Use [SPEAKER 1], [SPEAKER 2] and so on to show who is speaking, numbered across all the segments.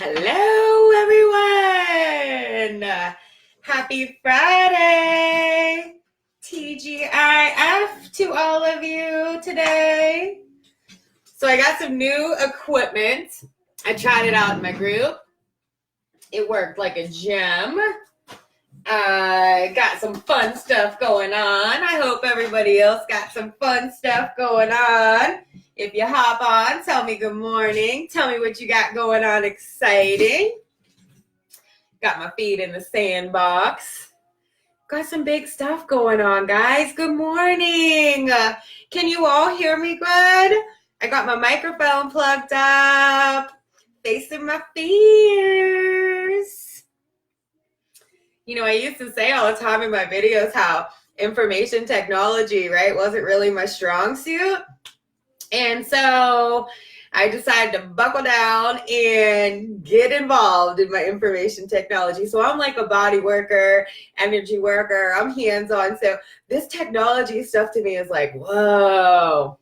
[SPEAKER 1] Hello, everyone. Happy Friday. TGIF to all of you today. So I got some new equipment. I tried it out in my group. It worked like a gem. I got some fun stuff going on. I hope everybody else got some fun stuff going on. If you hop on, tell me good morning. Tell me what you got going on exciting. Got my feet in the sandbox. Got some big stuff going on, guys. Good morning. Can you all hear me good? I got my microphone plugged up, facing my fears. You know, I used to say all the time in my videos how information technology, right, wasn't really my strong suit. And so I decided to buckle down and get involved in my information technology. So I'm like a body worker, energy worker. I'm hands-on. So this technology stuff to me is like, whoa.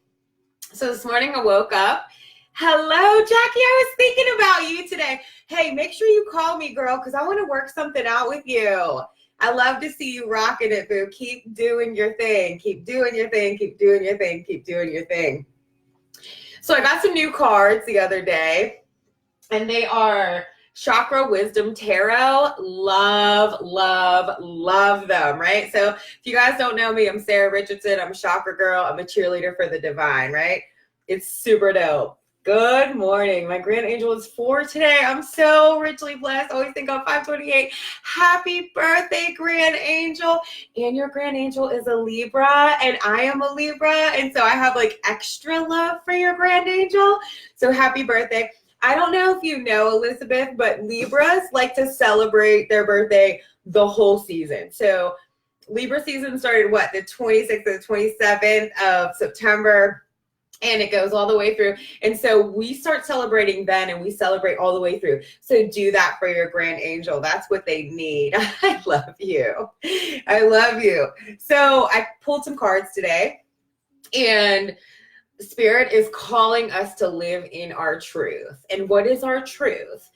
[SPEAKER 1] So this morning I woke up. Hello, Jackie. I was thinking about you today. Hey, make sure you call me, girl, because I want to work something out with you. I love to see you rocking it, boo. Keep doing your thing. Keep doing your thing. Keep doing your thing. Keep doing your thing. So I got some new cards the other day, and they are Chakra Wisdom Tarot. Love, love, love them, right? So if you guys don't know me, I'm Sarah Richardson. I'm a chakra girl. I'm a cheerleader for the divine, right? It's super dope. Good morning. My grand angel is 4 today. I'm so richly blessed. Always think I'm 528. Happy birthday, grand angel. And your grand angel is a Libra, and I am a Libra. And so I have like extra love for your grand angel. So happy birthday. I don't know if you know, Elizabeth, but Libras like to celebrate their birthday the whole season. So Libra season started the 26th or the 27th of September. And it goes all the way through. And so we start celebrating then, and we celebrate all the way through. So do that for your grand angel. That's what they need. I love you. I love you. So I pulled some cards today, and Spirit is calling us to live in our truth. And what is our truth?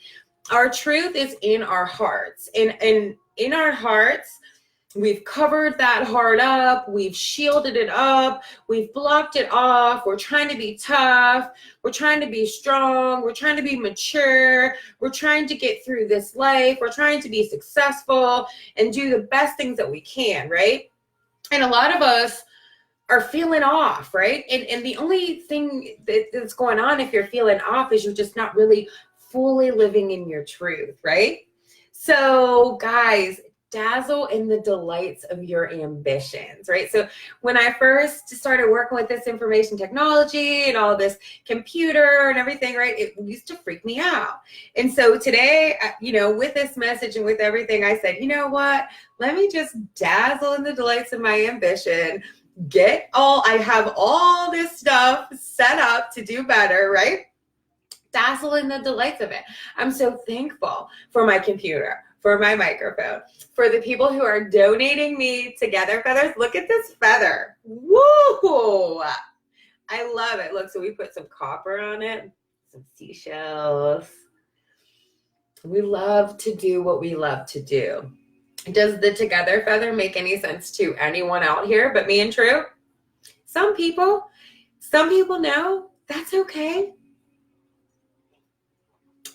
[SPEAKER 1] Our truth is in our hearts. And in our hearts, we've covered that heart up. We've shielded it up. We've blocked it off. We're trying to be tough. We're trying to be strong. We're trying to be mature. We're trying to get through this life. We're trying to be successful and do the best things that we can, right? And a lot of us are feeling off, right? And the only thing that's going on if you're feeling off is you're just not really fully living in your truth, right? So, guys, dazzle in the delights of your ambitions, right? So when I first started working with this information technology and all this computer and everything, right, it used to freak me out. And so today, you know, with this message and with everything, I said, you know what? Let me just dazzle in the delights of my ambition. I have all this stuff set up to do better, right? Dazzle in the delights of it. I'm so thankful for my computer, for my microphone, for the people who are donating me Together Feathers. Look at this feather. Woo! I love it. Look, so we put some copper on it, some seashells. We love to do what we love to do. Does the Together Feather make any sense to anyone out here but me and True? Some people know. That's okay.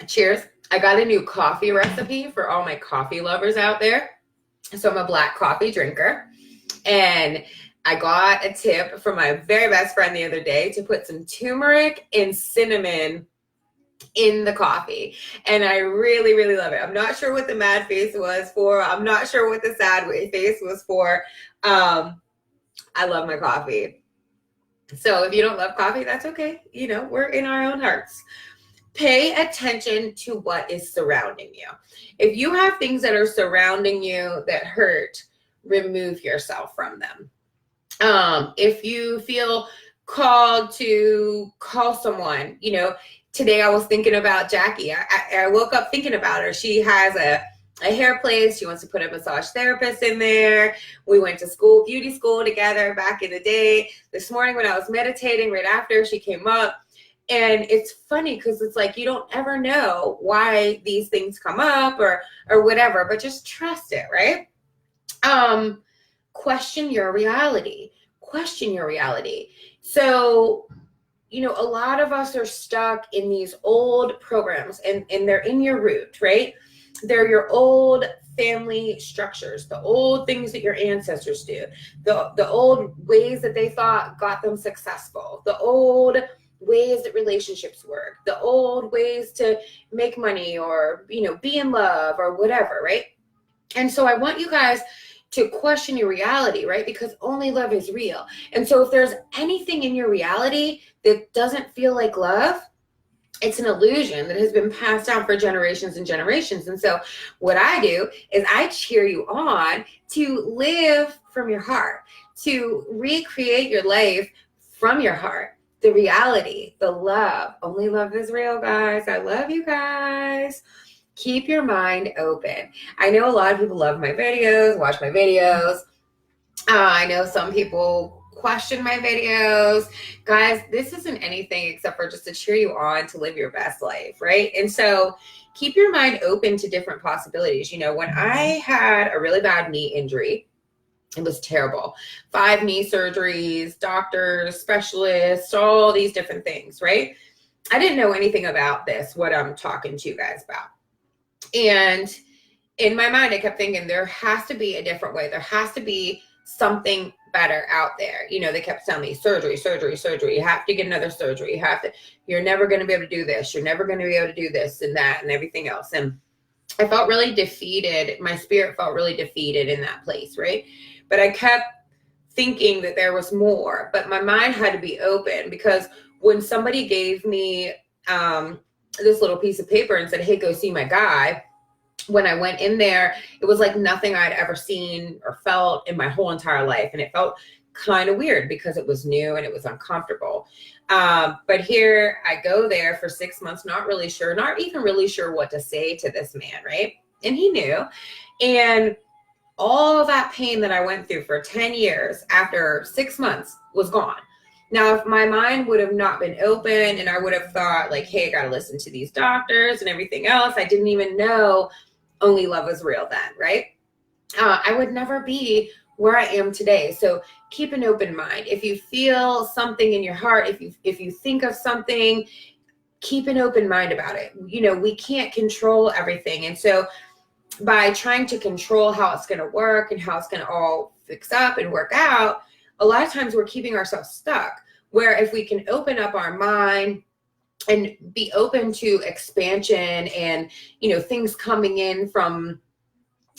[SPEAKER 1] Cheers. I got a new coffee recipe for all my coffee lovers out there. So I'm a black coffee drinker, and I got a tip from my very best friend the other day to put some turmeric and cinnamon in the coffee, and I really, really love it. I'm not sure what the mad face was for. I'm not sure what the sad face was for. I love my coffee. So if you don't love coffee, that's okay. You know, we're in our own hearts. Pay attention to what is surrounding you. If you have things that are surrounding you that hurt, remove yourself from them. If you feel called to call someone, you know, today I was thinking about Jackie. I woke up thinking about her. She has a hair place. She wants to put a massage therapist in there. We went to school, beauty school together back in the day. This morning when I was meditating right after, she came up. And it's funny because it's like you don't ever know why these things come up or whatever, but just trust it, right? Question your reality. Question your reality. So, a lot of us are stuck in these old programs, and they're in your root, right? They're your old family structures, the old things that your ancestors do, the old ways that they thought got them successful, the old ways that relationships work, the old ways to make money or, be in love or whatever, right? And so I want you guys to question your reality, right? Because only love is real. And so if there's anything in your reality that doesn't feel like love, it's an illusion that has been passed down for generations and generations. And so what I do is I cheer you on to live from your heart, to recreate your life from your heart, the reality, the love. Only love is real, guys. I love you guys. Keep your mind open. I know a lot of people love my videos, watch my videos. I know some people question my videos. Guys, this isn't anything except for just to cheer you on to live your best life, right? And so keep your mind open to different possibilities. When I had a really bad knee injury, it was terrible. 5 knee surgeries, doctors, specialists, all these different things, right? I didn't know anything about this, what I'm talking to you guys about. And in my mind, I kept thinking there has to be a different way. There has to be something better out there. They kept telling me surgery, surgery, surgery. You have to get another surgery. You're never going to be able to do this. You're never going to be able to do this and that and everything else. And I felt really defeated. My spirit felt really defeated in that place, right? But I kept thinking that there was more, but my mind had to be open, because when somebody gave me this little piece of paper and said, hey, go see my guy, when I went in there, it was like nothing I'd ever seen or felt in my whole entire life. And it felt kind of weird because it was new and it was uncomfortable. But here I go there for 6 months, not even really sure what to say to this man, right? And he knew. And all that pain that I went through for 10 years after 6 months was gone. Now, if my mind would have not been open and I would have thought like, hey, I got to listen to these doctors and everything else, I didn't even know only love was real then, right? I would never be where I am today. So keep an open mind. If you feel something in your heart, if you think of something, keep an open mind about it. We can't control everything. And so by trying to control how it's going to work and how it's going to all fix up and work out, a lot of times we're keeping ourselves stuck. Where if we can open up our mind and be open to expansion and, things coming in from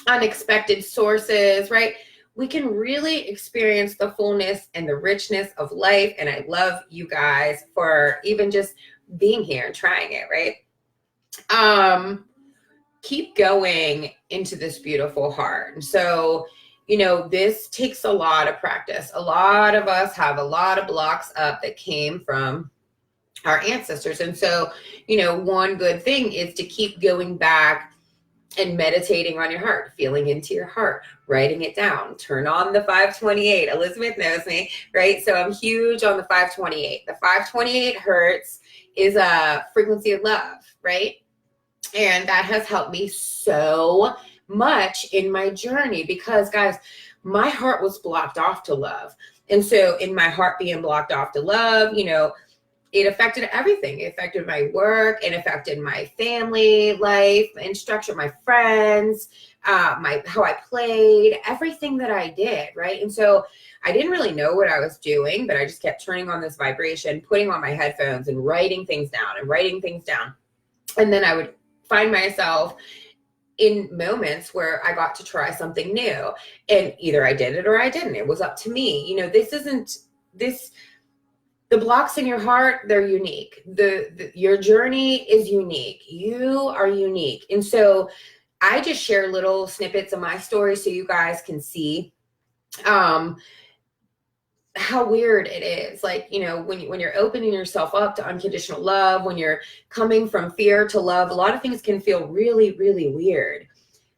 [SPEAKER 1] unexpected sources, right? We can really experience the fullness and the richness of life. And I love you guys for even just being here and trying it, right? Keep going into this beautiful heart. And so, this takes a lot of practice. A lot of us have a lot of blocks up that came from our ancestors. And so, one good thing is to keep going back and meditating on your heart, feeling into your heart, writing it down, turn on the 528. Elizabeth knows me, right? So I'm huge on the 528. The 528 hertz is a frequency of love, right? And that has helped me so much in my journey because, guys, my heart was blocked off to love. And so in my heart being blocked off to love, it affected everything. It affected my work. It affected my family life and structure, my friends, how I played, everything that I did, right? And so I didn't really know what I was doing, but I just kept turning on this vibration, putting on my headphones and writing things down. And then I would find myself in moments where I got to try something new, and either I did it or I didn't. It was up to me. The blocks in your heart, they're unique. Your journey is unique. You are unique. And so I just share little snippets of my story so you guys can see how weird it is. Like, when you're opening yourself up to unconditional love, when you're coming from fear to love, a lot of things can feel really, really weird.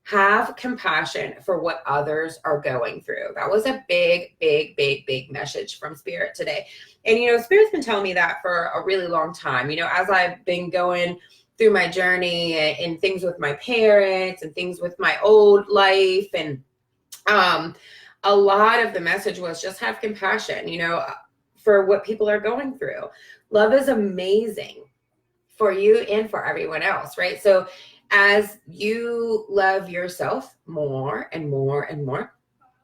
[SPEAKER 1] have compassion for what others are going through. That was a big, big, big, big message from Spirit today. And, Spirit's been telling me that for a really long time, as I've been going through my journey and things with my parents and things with my old life. And a lot of the message was just have compassion, for what people are going through. Love is amazing for you and for everyone else, right? So as you love yourself more and more and more,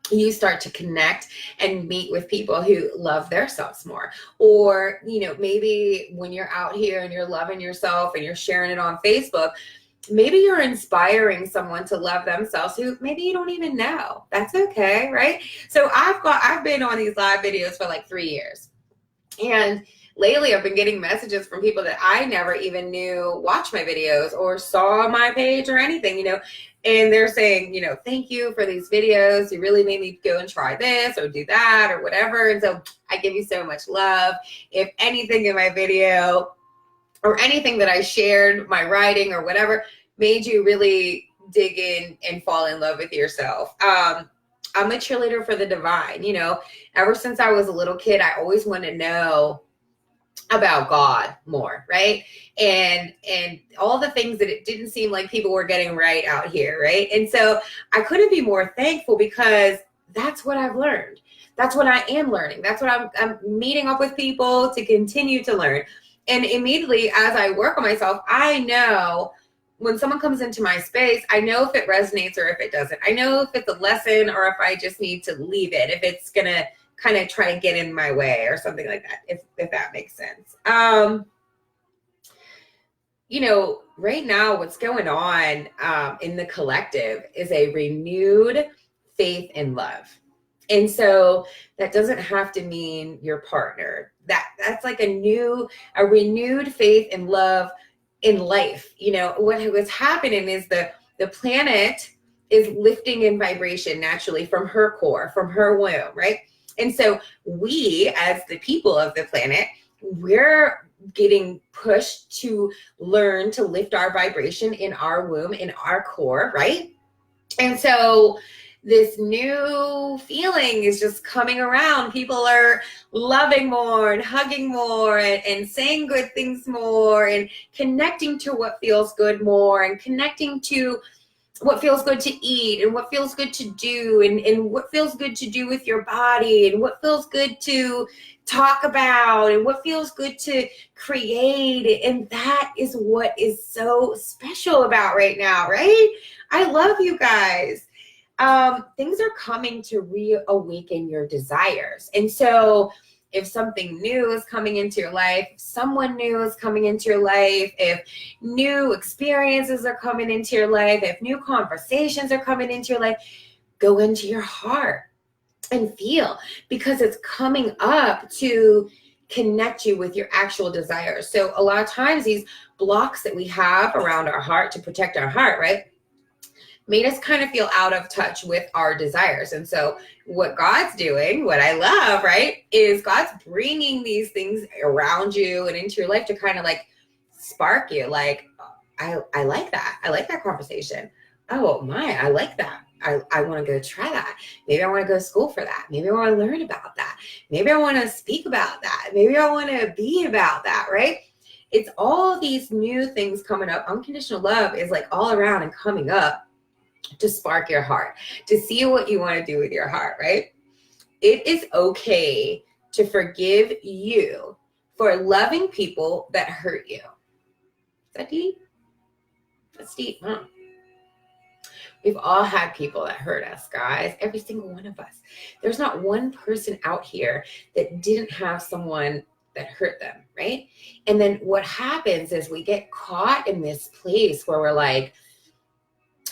[SPEAKER 1] you start to connect and meet with people who love themselves more. Or, maybe when you're out here and you're loving yourself and you're sharing it on Facebook, maybe you're inspiring someone to love themselves who maybe you don't even know. That's okay, right? So I've been on these live videos for like 3 years. And lately I've been getting messages from people that I never even knew watch my videos or saw my page or anything, and they're saying, thank you for these videos. You really made me go and try this or do that or whatever. And so I give you so much love. If anything in my video or anything that I shared, my writing or whatever, made you really dig in and fall in love with yourself. I'm a cheerleader for the divine. Ever since I was a little kid, I always want to know about God more, right? And all the things that it didn't seem like people were getting right out here, right? And so I couldn't be more thankful because that's what I've learned. That's what I am learning. That's what I'm meeting up with people to continue to learn. And immediately as I work on myself, I know when someone comes into my space, I know if it resonates or if it doesn't. I know if it's a lesson or if I just need to leave it, if it's going to kind of try to get in my way or something like that, if that makes sense. Right now what's going on in the collective is a renewed faith and love. And so that doesn't have to mean your partner. That's like a renewed faith and love in life. What's happening is the planet is lifting in vibration naturally from her core, from her womb, right? And so we, as the people of the planet, we're getting pushed to learn to lift our vibration in our womb, in our core, right? And so this new feeling is just coming around. People are loving more and hugging more and saying good things more and connecting to what feels good more and connecting to what feels good to eat and what feels good to do and what feels good to do with your body and what feels good to talk about and what feels good to create. And that is what is so special about right now, right? I love you guys. Things are coming to reawaken your desires. And so if something new is coming into your life, if someone new is coming into your life, if new experiences are coming into your life, if new conversations are coming into your life, go into your heart and feel, because it's coming up to connect you with your actual desires. So a lot of times these blocks that we have around our heart to protect our heart, right, made us kind of feel out of touch with our desires. And so what God's doing, what I love, right, is God's bringing these things around you and into your life to kind of like spark you. Like, I like that. I like that conversation. Oh my, I like that. I want to go try that. Maybe I want to go to school for that. Maybe I want to learn about that. Maybe I want to speak about that. Maybe I want to be about that, right? It's all these new things coming up. Unconditional love is like all around and coming up to spark your heart, to see what you want to do with your heart, right? It is okay to forgive you for loving people that hurt you. Is that deep? That's deep, huh? We've all had people that hurt us, guys. Every single one of us. There's not one person out here that didn't have someone that hurt them, right? And then what happens is we get caught in this place where we're like,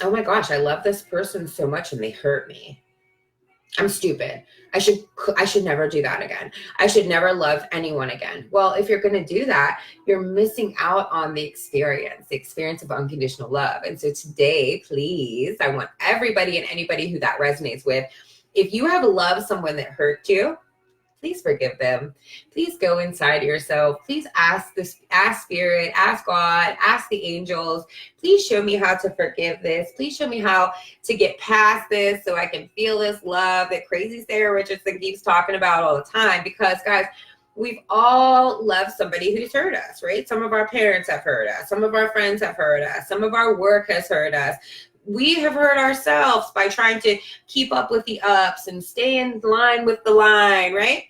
[SPEAKER 1] oh my gosh, I love this person so much and they hurt me. I'm stupid. I should never do that again. I should never love anyone again. Well, if you're going to do that, you're missing out on the experience of unconditional love. And so today, please, I want everybody and anybody who that resonates with, if you have loved someone that hurt you, please forgive them. Please go inside yourself. Please ask Spirit, ask God, ask the angels. Please show me how to forgive this. Please show me how to get past this so I can feel this love that crazy Sarah Richardson keeps talking about all the time. Because guys, we've all loved somebody who's hurt us, right? Some of our parents have hurt us. Some of our friends have hurt us. Some of our work has hurt us. We have hurt ourselves by trying to keep up with the ups and stay in line with the line, right?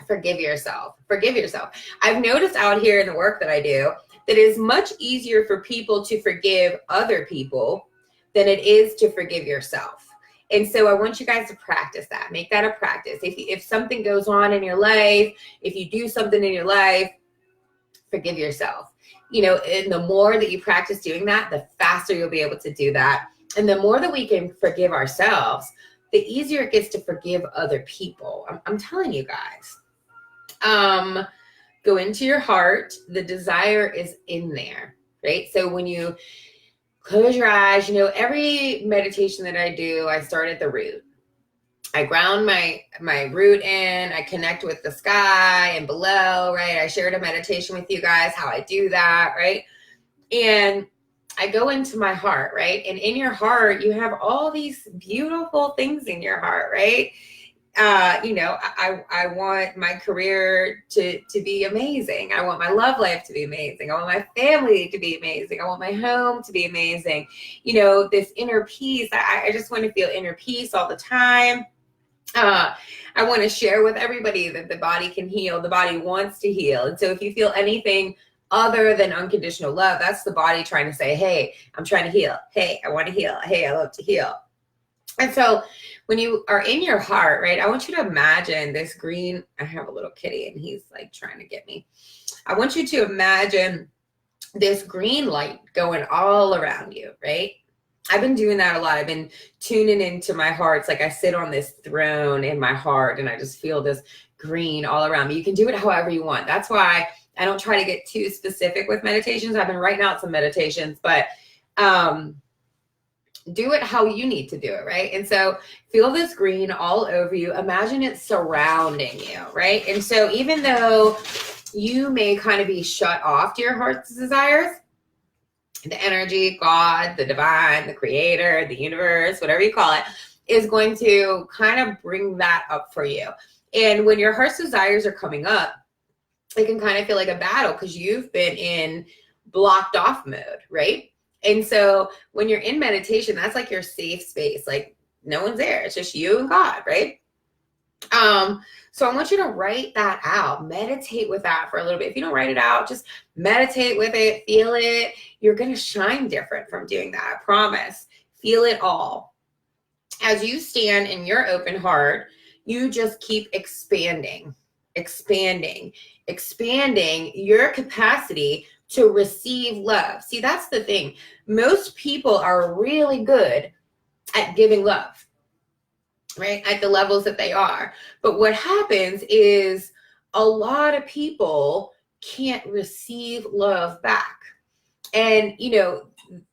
[SPEAKER 1] Forgive yourself. Forgive yourself. I've noticed out here in the work that I do that it is much easier for people to forgive other people than it is to forgive yourself. And so I want you guys to practice that. Make that a practice. If something goes on in your life, if you do something in your life, forgive yourself. You know, and the more that you practice doing that, the faster you'll be able to do that. And the more that we can forgive ourselves, the easier it gets to forgive other people. I'm telling you guys. Go into your heart. The desire is in there, right? So when you close your eyes, you know, every meditation that I do, I start at the root. I ground my root in, I connect with the sky and below, right? I shared a meditation with you guys, how I do that, right? And I go into my heart, right? And in your heart, you have all these beautiful things in your heart, right? You know, I want my career to be amazing. I want my love life to be amazing. I want my family to be amazing. I want my home to be amazing. You know, this inner peace, I just want to feel inner peace all the time. I want to share with everybody that the body can heal. The body wants to heal. And so if you feel anything other than unconditional love, that's the body trying to say, hey, I'm trying to heal. Hey, I want to heal. Hey, I love to heal. And so when you are in your heart, right, I want you to imagine this green, I have a little kitty and he's like trying to get me. I want you to imagine this green light going all around you, right? I've been doing that a lot. I've been tuning into my heart. It's like I sit on this throne in my heart and I just feel this green all around me. You can do it however you want. That's why I don't try to get too specific with meditations. I've been writing out some meditations, but do it how you need to do it, right? And so feel this green all over you. Imagine it surrounding you, right? And so even though you may kind of be shut off to your heart's desires, the energy, God, the divine, the creator, the universe, whatever you call it, is going to kind of bring that up for you. And when your heart's desires are coming up, it can kind of feel like a battle because you've been in blocked off mode, right? And so when you're in meditation, that's like your safe space. Like no one's there. It's just you and God, right? So I want you to write that out. Meditate with that for a little bit. If you don't write it out, just meditate with it, feel it. You're going to shine different from doing that. I promise. Feel it all. As you stand in your open heart, you just keep expanding your capacity to receive love. See, that's the thing. Most people are really good at giving love, right? At the levels that they are. But what happens is a lot of people can't receive love back. And, you know,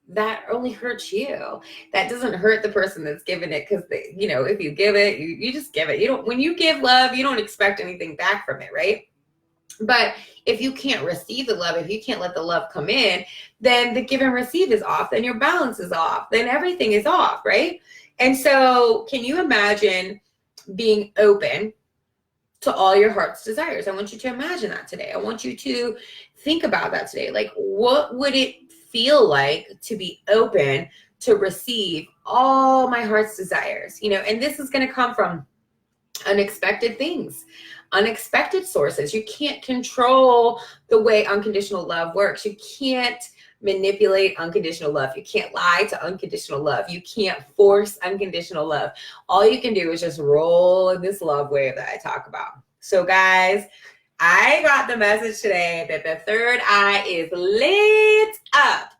[SPEAKER 1] that only hurts you. That doesn't hurt the person that's giving it because, you know, if you give it, you just give it. When you give love, you don't expect anything back from it, right? But if you can't receive the love, if you can't let the love come in, then the give and receive is off, then your balance is off, then everything is off, right? And so can you imagine being open to all your heart's desires? I want you to imagine that today. I want you to think about that today. Like, what would it feel like to be open to receive all my heart's desires? You know, and this is going to come from unexpected things, unexpected sources. You can't control the way unconditional love works. You can't manipulate unconditional love. You can't lie to unconditional love. You can't force unconditional love. All you can do is just roll in this love wave that I talk about. So guys, I got the message today that the third eye is lit up.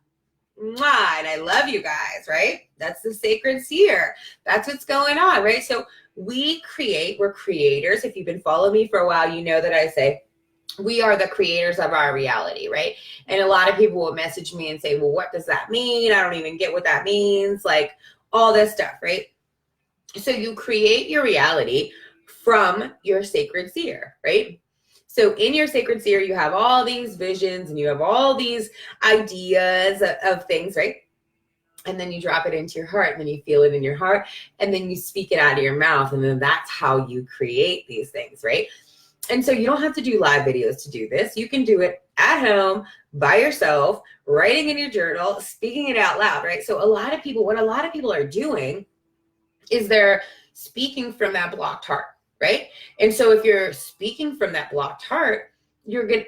[SPEAKER 1] Mwah, and I love you guys, right? That's the sacred seer. That's what's going on, right? So we're creators. If you've been following me for a while, you know that I say we are the creators of our reality, right? And a lot of people will message me and say, well, what does that mean? I don't even get what that means. Like all this stuff, right? So you create your reality from your sacred seer, right? So in your sacred seer, you have all these visions and you have all these ideas of things, right? And then you drop it into your heart, and then you feel it in your heart, and then you speak it out of your mouth, and then that's how you create these things, right? And so you don't have to do live videos to do this. You can do it at home by yourself, writing in your journal, speaking it out loud, right? So what a lot of people are doing is they're speaking from that blocked heart, right? And so if you're speaking from that blocked heart, you're good.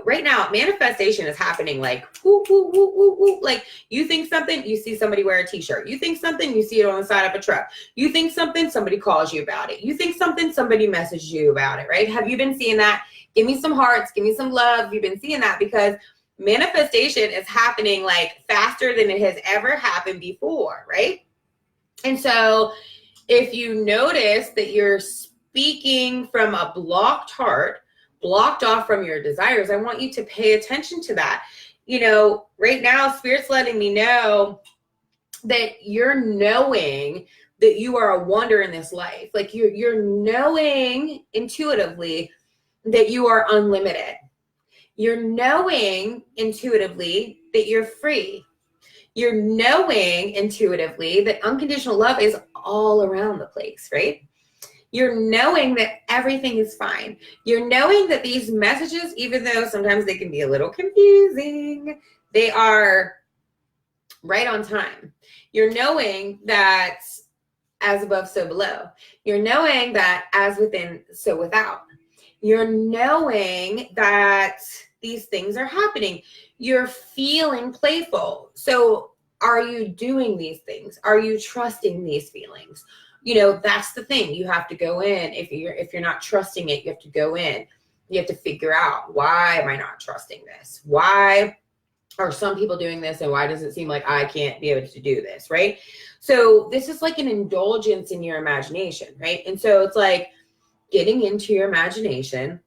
[SPEAKER 1] Right now manifestation is happening like whoop, whoop, whoop, whoop, whoop. Like you think something, you see somebody wear a t-shirt. You think something, you see it on the side of a truck. You think something, somebody calls you about it. You think something, somebody messages you about it, right? Have you been seeing that? Give me some hearts, give me some love. You've been seeing that because manifestation is happening like faster than it has ever happened before, right? And so if you notice that you're speaking from a blocked heart, blocked off from your desires, I want you to pay attention to that. Right now, Spirit's letting me know that you're knowing that you are a wonder in this life. Like you're knowing intuitively that you are unlimited. You're knowing intuitively that you're free. You're knowing intuitively that unconditional love is all around the place, right? You're knowing that everything is fine. You're knowing that these messages, even though sometimes they can be a little confusing, they are right on time. You're knowing that as above, so below. You're knowing that as within, so without. You're knowing that these things are happening. You're feeling playful. So are you doing these things? Are you trusting these feelings? That's the thing. You have to go in. If you're not trusting it, you have to go in. You have to figure out, why am I not trusting this? Why are some people doing this? And why does it seem like I can't be able to do this, right? So this is like an indulgence in your imagination, right? And so it's like getting into your imagination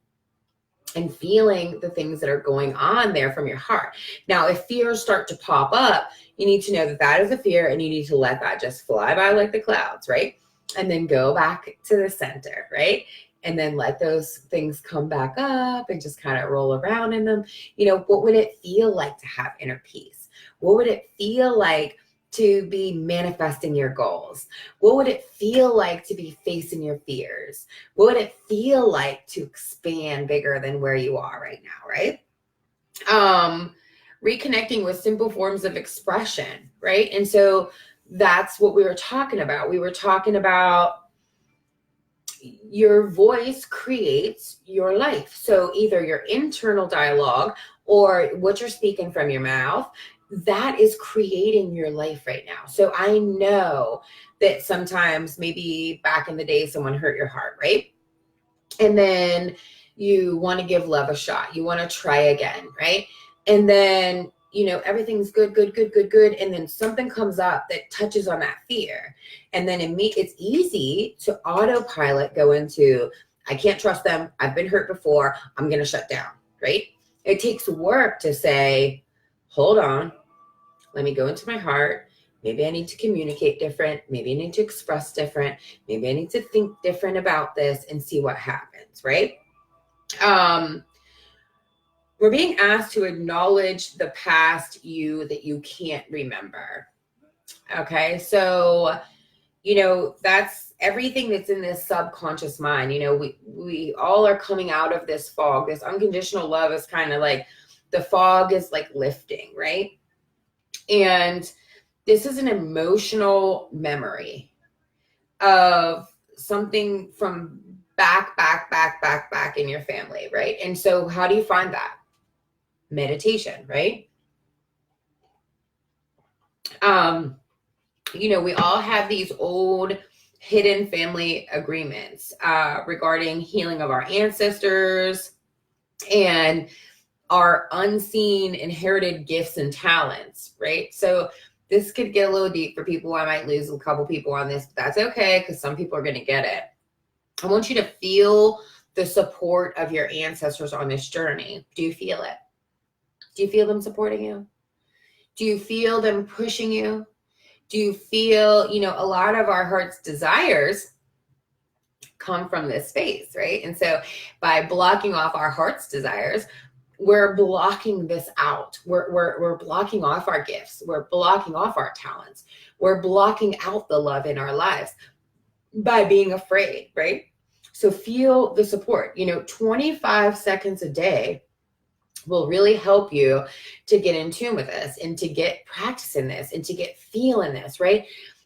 [SPEAKER 1] and feeling the things that are going on there from your heart. Now, if fears start to pop up, you need to know that that is a fear, and you need to let that just fly by like the clouds, right? And then go back to the center, right? And then let those things come back up and just kind of roll around in them. What would it feel like to have inner peace? What would it feel like to be manifesting your goals? What would it feel like to be facing your fears? What would it feel like to expand bigger than where you are right now, right? Reconnecting with simple forms of expression, right? And so that's what we were talking about. We were talking about your voice creates your life. So either your internal dialogue or what you're speaking from your mouth, that is creating your life right now. So I know that sometimes maybe back in the day, someone hurt your heart, right? And then you want to give love a shot. You want to try again, right? And then, everything's good. And then something comes up that touches on that fear. And then it's easy to autopilot go into, I can't trust them. I've been hurt before. I'm going to shut down, right? It takes work to say, hold on, let me go into my heart. Maybe I need to communicate different. Maybe I need to express different. Maybe I need to think different about this and see what happens, right? We're being asked to acknowledge the past you that you can't remember. Okay, so, that's everything that's in this subconscious mind. We all are coming out of this fog. This unconditional love is kind of like the fog is like lifting, right? And this is an emotional memory of something from back in your family, right? And so how do you find that? Meditation, right? We all have these old hidden family agreements regarding healing of our ancestors and our unseen inherited gifts and talents, right? So this could get a little deep for people. I might lose a couple people on this, but that's okay because some people are going to get it. I want you to feel the support of your ancestors on this journey. Do you feel it? Do you feel them supporting you? Do you feel them pushing you? Do you feel, a lot of our heart's desires come from this space, right? And so by blocking off our heart's desires, we're blocking this out. We're blocking off our gifts. We're blocking off our talents. We're blocking out the love in our lives by being afraid, right? So feel the support. 25 seconds a day will really help you to get in tune with this and to get practice in this and to get feel in this, right?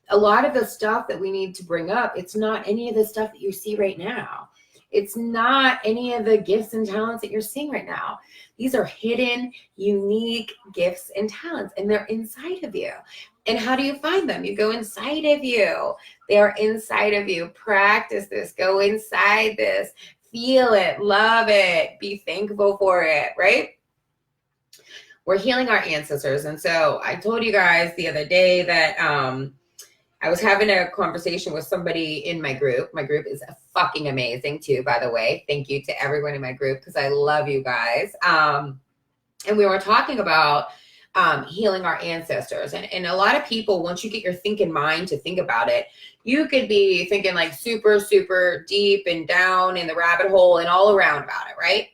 [SPEAKER 1] A lot of the stuff that we need to bring up, it's not any of the stuff that you see right now. It's not any of the gifts and talents that you're seeing right now. These are hidden, unique gifts and talents, and they're inside of you. And how do you find them? You go inside of you. They are inside of you. Practice this. Go inside this. Feel it. Love it. Be thankful for it, right? We're healing our ancestors. And so I told you guys the other day that I was having a conversation with somebody in my group. My group is fucking amazing too, by the way. Thank you to everyone in my group because I love you guys. And we were talking about healing our ancestors. And a lot of people, once you get your thinking mind to think about it, you could be thinking like super, super deep and down in the rabbit hole and all around about it, right?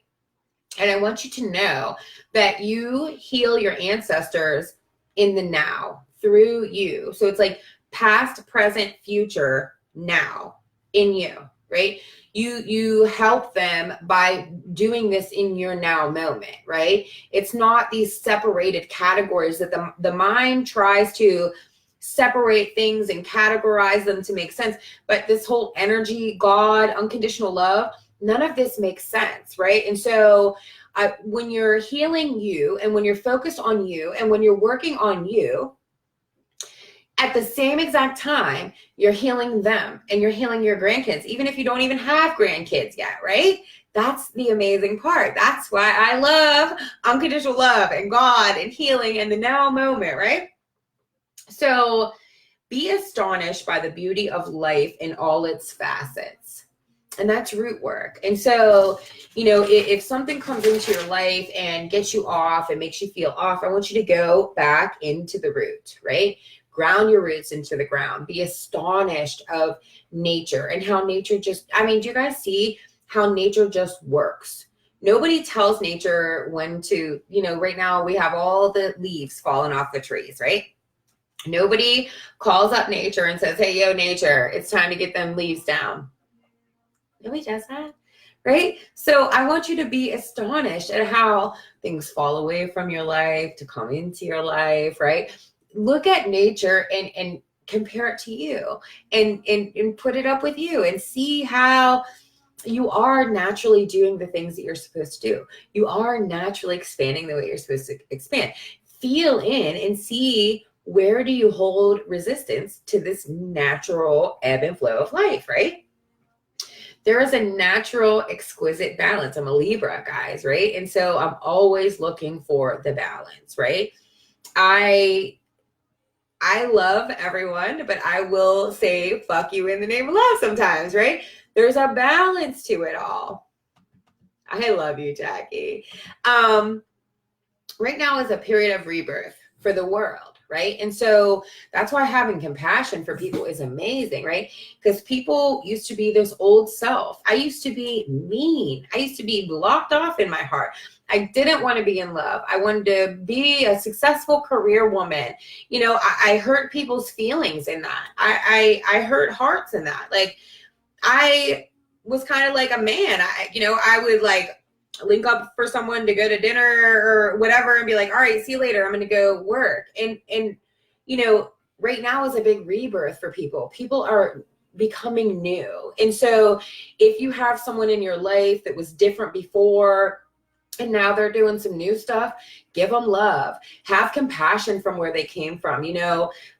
[SPEAKER 1] And I want you to know that you heal your ancestors in the now through you. So it's like past, present, future, now in you, right? You help them by doing this in your now moment, right? It's not these separated categories that the mind tries to separate things and categorize them to make sense. But this whole energy, God, unconditional love, none of this makes sense, right? And so when you're healing you and when you're focused on you and when you're working on you, at the same exact time, you're healing them and you're healing your grandkids, even if you don't even have grandkids yet, right? That's the amazing part. That's why I love unconditional love and God and healing and the now moment, right? So be astonished by the beauty of life in all its facets. And that's root work. And so, if something comes into your life and gets you off and makes you feel off, I want you to go back into the root, right? Ground your roots into the ground. Be astonished of nature and how nature do you guys see how nature just works? Nobody tells nature when to, right now we have all the leaves falling off the trees, right? Nobody calls up nature and says, hey, yo, nature, it's time to get them leaves down. Nobody does that, right? So I want you to be astonished at how things fall away from your life to come into your life, right? Look at nature and compare it to you and put it up with you and see how you are naturally doing the things that you're supposed to do. You are naturally expanding the way you're supposed to expand. Feel in and see where do you hold resistance to this natural ebb and flow of life, right? There is a natural, exquisite balance. I'm a Libra, guys, right? And so I'm always looking for the balance, right? I love everyone, but I will say fuck you in the name of love sometimes, right? There's a balance to it all. I love you, Jackie. Right now is a period of rebirth for the world. Right. And so that's why having compassion for people is amazing, right? Because people used to be this old self. I used to be mean. I used to be locked off in my heart. I didn't want to be in love. I wanted to be a successful career woman. I hurt people's feelings in that. I hurt hearts in that. Like I was kind of like a man. I would like link up for someone to go to dinner or whatever and be like, all right, see you later. I'm going to go work. And right now is a big rebirth for people. People are becoming new. And so if you have someone in your life that was different before and now they're doing some new stuff, give them love, have compassion from where they came from.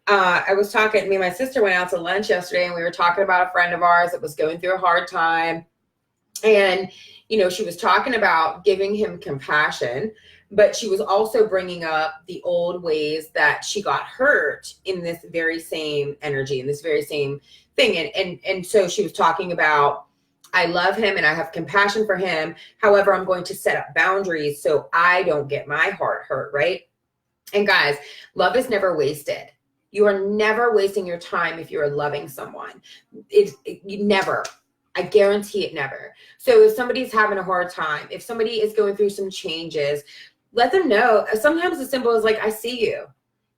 [SPEAKER 1] I was talking, me and my sister went out to lunch yesterday and we were talking about a friend of ours that was going through a hard time. And she was talking about giving him compassion, but she was also bringing up the old ways that she got hurt in this very same energy, in this very same thing. And so she was talking about, I love him and I have compassion for him. However, I'm going to set up boundaries so I don't get my heart hurt, right? And guys, love is never wasted. You are never wasting your time if you're loving someone. You never. I guarantee it never. So if somebody's having a hard time, if somebody is going through some changes, let them know. Sometimes as simple as like, I see you.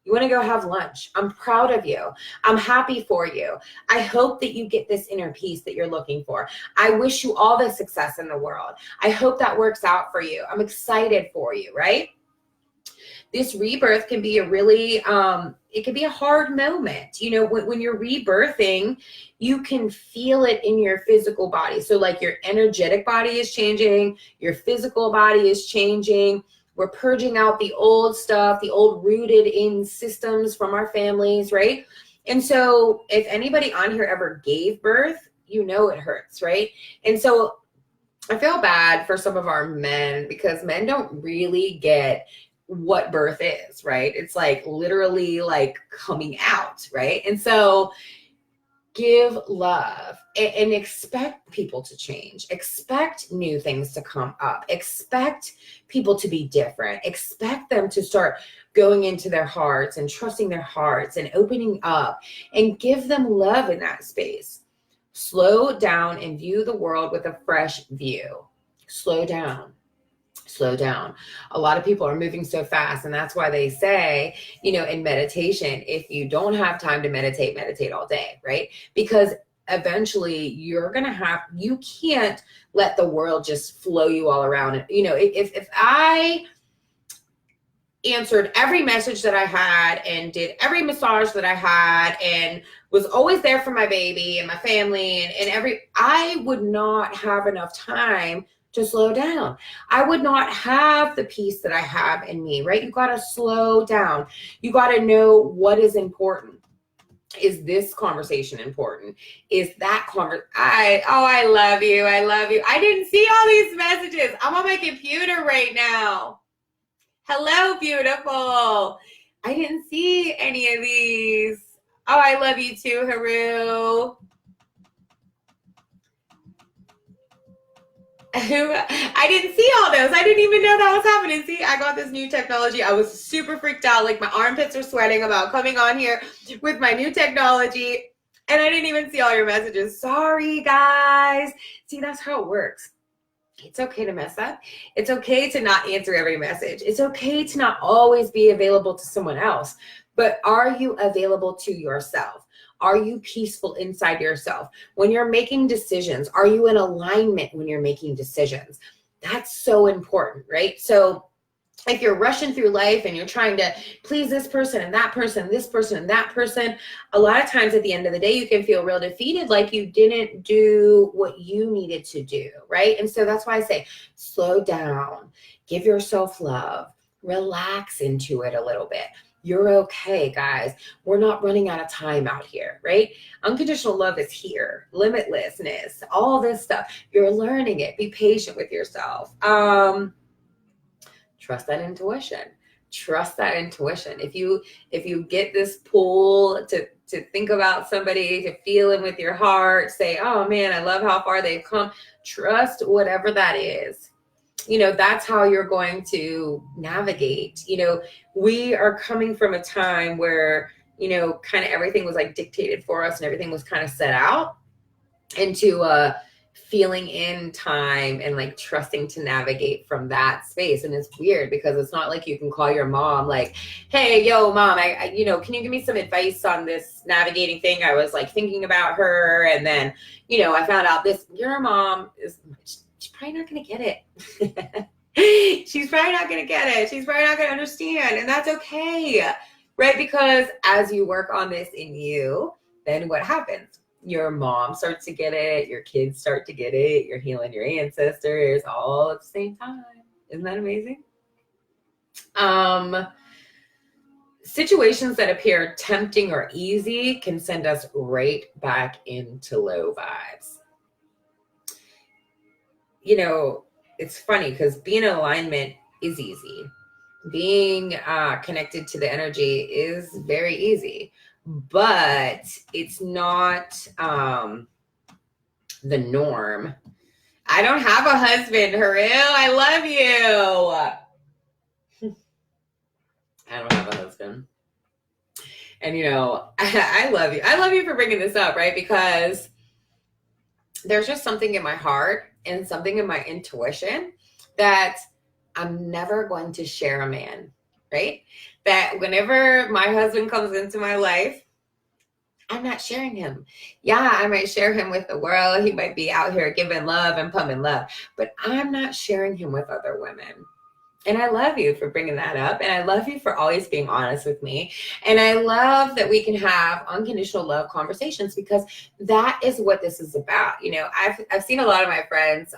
[SPEAKER 1] You want to go have lunch. I'm proud of you. I'm happy for you. I hope that you get this inner peace that you're looking for. I wish you all the success in the world. I hope that works out for you. I'm excited for you, right? This rebirth can be a really, it can be a hard moment. You know, when you're rebirthing, you can feel it in your physical body. So like your energetic body is changing, your physical body is changing. We're purging out the old stuff, the old rooted in systems from our families, right? And so if anybody on here ever gave birth, you know it hurts, right? And so I feel bad for some of our men because men don't really get what birth is, right? It's like literally like coming out, right? And so give love and expect people to change. Expect new things to come up. Expect people to be different. Expect them to start going into their hearts and trusting their hearts and opening up, and give them love in that space. Slow down and view the world with a fresh view. Slow down. Slow down. A lot of people are moving so fast, and that's why they say, you know, in meditation, if you don't have time to meditate, meditate all day, right? Because eventually you can't let the world just flow you all around. You know, if I answered every message that I had and did every massage that I had and was always there for my baby and my family and I would not have enough time to slow down. I would not have the peace that I have in me, right? You got to slow down. You got to know what is important. Is this conversation important? Is that I love you. I love you. I didn't see all these messages. I'm on my computer right now. Hello, beautiful. I didn't see any of these. Oh, I love you too, Haru. I didn't see all those. I didn't even know that was happening. See, I got this new technology. I was super freaked out. Like my armpits are sweating about coming on here with my new technology. And I didn't even see all your messages. Sorry, guys. See, that's how it works. It's okay to mess up. It's okay to not answer every message. It's okay to not always be available to someone else. But are you available to yourself? Are you peaceful inside yourself? When you're making decisions, are you in alignment when you're making decisions? That's so important, right? So if you're rushing through life and you're trying to please this person and that person, this person and that person, a lot of times at the end of the day, you can feel real defeated, like you didn't do what you needed to do, right? And so that's why I say, slow down, give yourself love, relax into it a little bit. You're okay, guys. We're not running out of time out here, right? Unconditional love is here. Limitlessness, all this stuff. You're learning it. Be patient with yourself. Trust that intuition. Trust that intuition. If you get this pull to think about somebody, to feel them with your heart, say, oh man, I love how far they've come. Trust whatever that is. You know, that's how you're going to navigate. You know, we are coming from a time where, you know, kind of everything was like dictated for us and everything was kind of set out into feeling in time and like trusting to navigate from that space. And it's weird because it's not like you can call your mom like, hey, yo, mom, I you know, can you give me some advice on this navigating thing? I was like thinking about her. And then, you know, I found out this, your mom is, she's probably not going to get it. She's probably not going to get it. She's probably not going to understand. And that's okay, right? Because as you work on this in you, then what happens? Your mom starts to get it. Your kids start to get it. You're healing your ancestors all at the same time. Isn't that amazing? Situations that appear tempting or easy can send us right back into low vibes. You know, it's funny because being in alignment is easy. Being connected to the energy is very easy, but it's not the norm. I don't have a husband, Haru. I love you. I don't have a husband. And, you know, I love you. I love you for bringing this up, right? Because there's just something in my heart and something in my intuition that I'm never going to share a man, right? That whenever my husband comes into my life, I'm not sharing him. Yeah, I might share him with the world. He might be out here giving love and pumping love, but I'm not sharing him with other women. And I love you for bringing that up. And I love you for always being honest with me. And I love that we can have unconditional love conversations, because that is what this is about. You know, I've seen a lot of my friends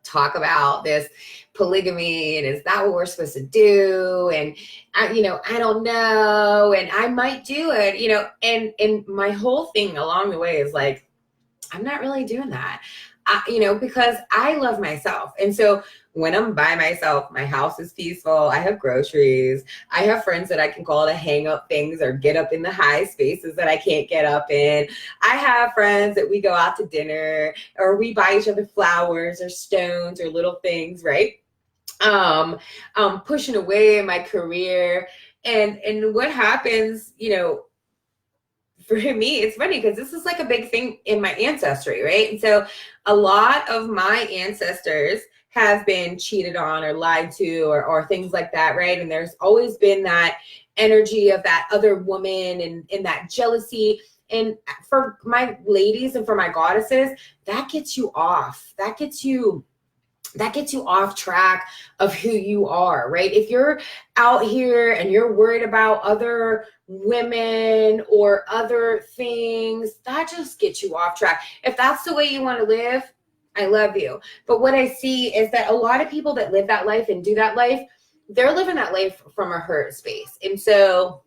[SPEAKER 1] talk about this polygamy, and is that what we're supposed to do? And I don't know, and I might do it, and my whole thing along the way is like, I'm not really doing that. Because I love myself. And so when I'm by myself, my house is peaceful. I have groceries. I have friends that I can call to hang up things or get up in the high spaces that I can't get up in. I have friends that we go out to dinner, or we buy each other flowers or stones or little things, right? Pushing away in my career. And what happens, for me, it's funny because this is like a big thing in my ancestry, right? And so a lot of my ancestors have been cheated on or lied to, or things like that, right? And there's always been that energy of that other woman and that jealousy. And for my ladies and for my goddesses, that gets you off. That gets you off track of who you are, right? If you're out here and you're worried about other women or other things, that just gets you off track. If that's the way you want to live, I love you. But what I see is that a lot of people that live that life and do that life, they're living that life from a hurt space. And so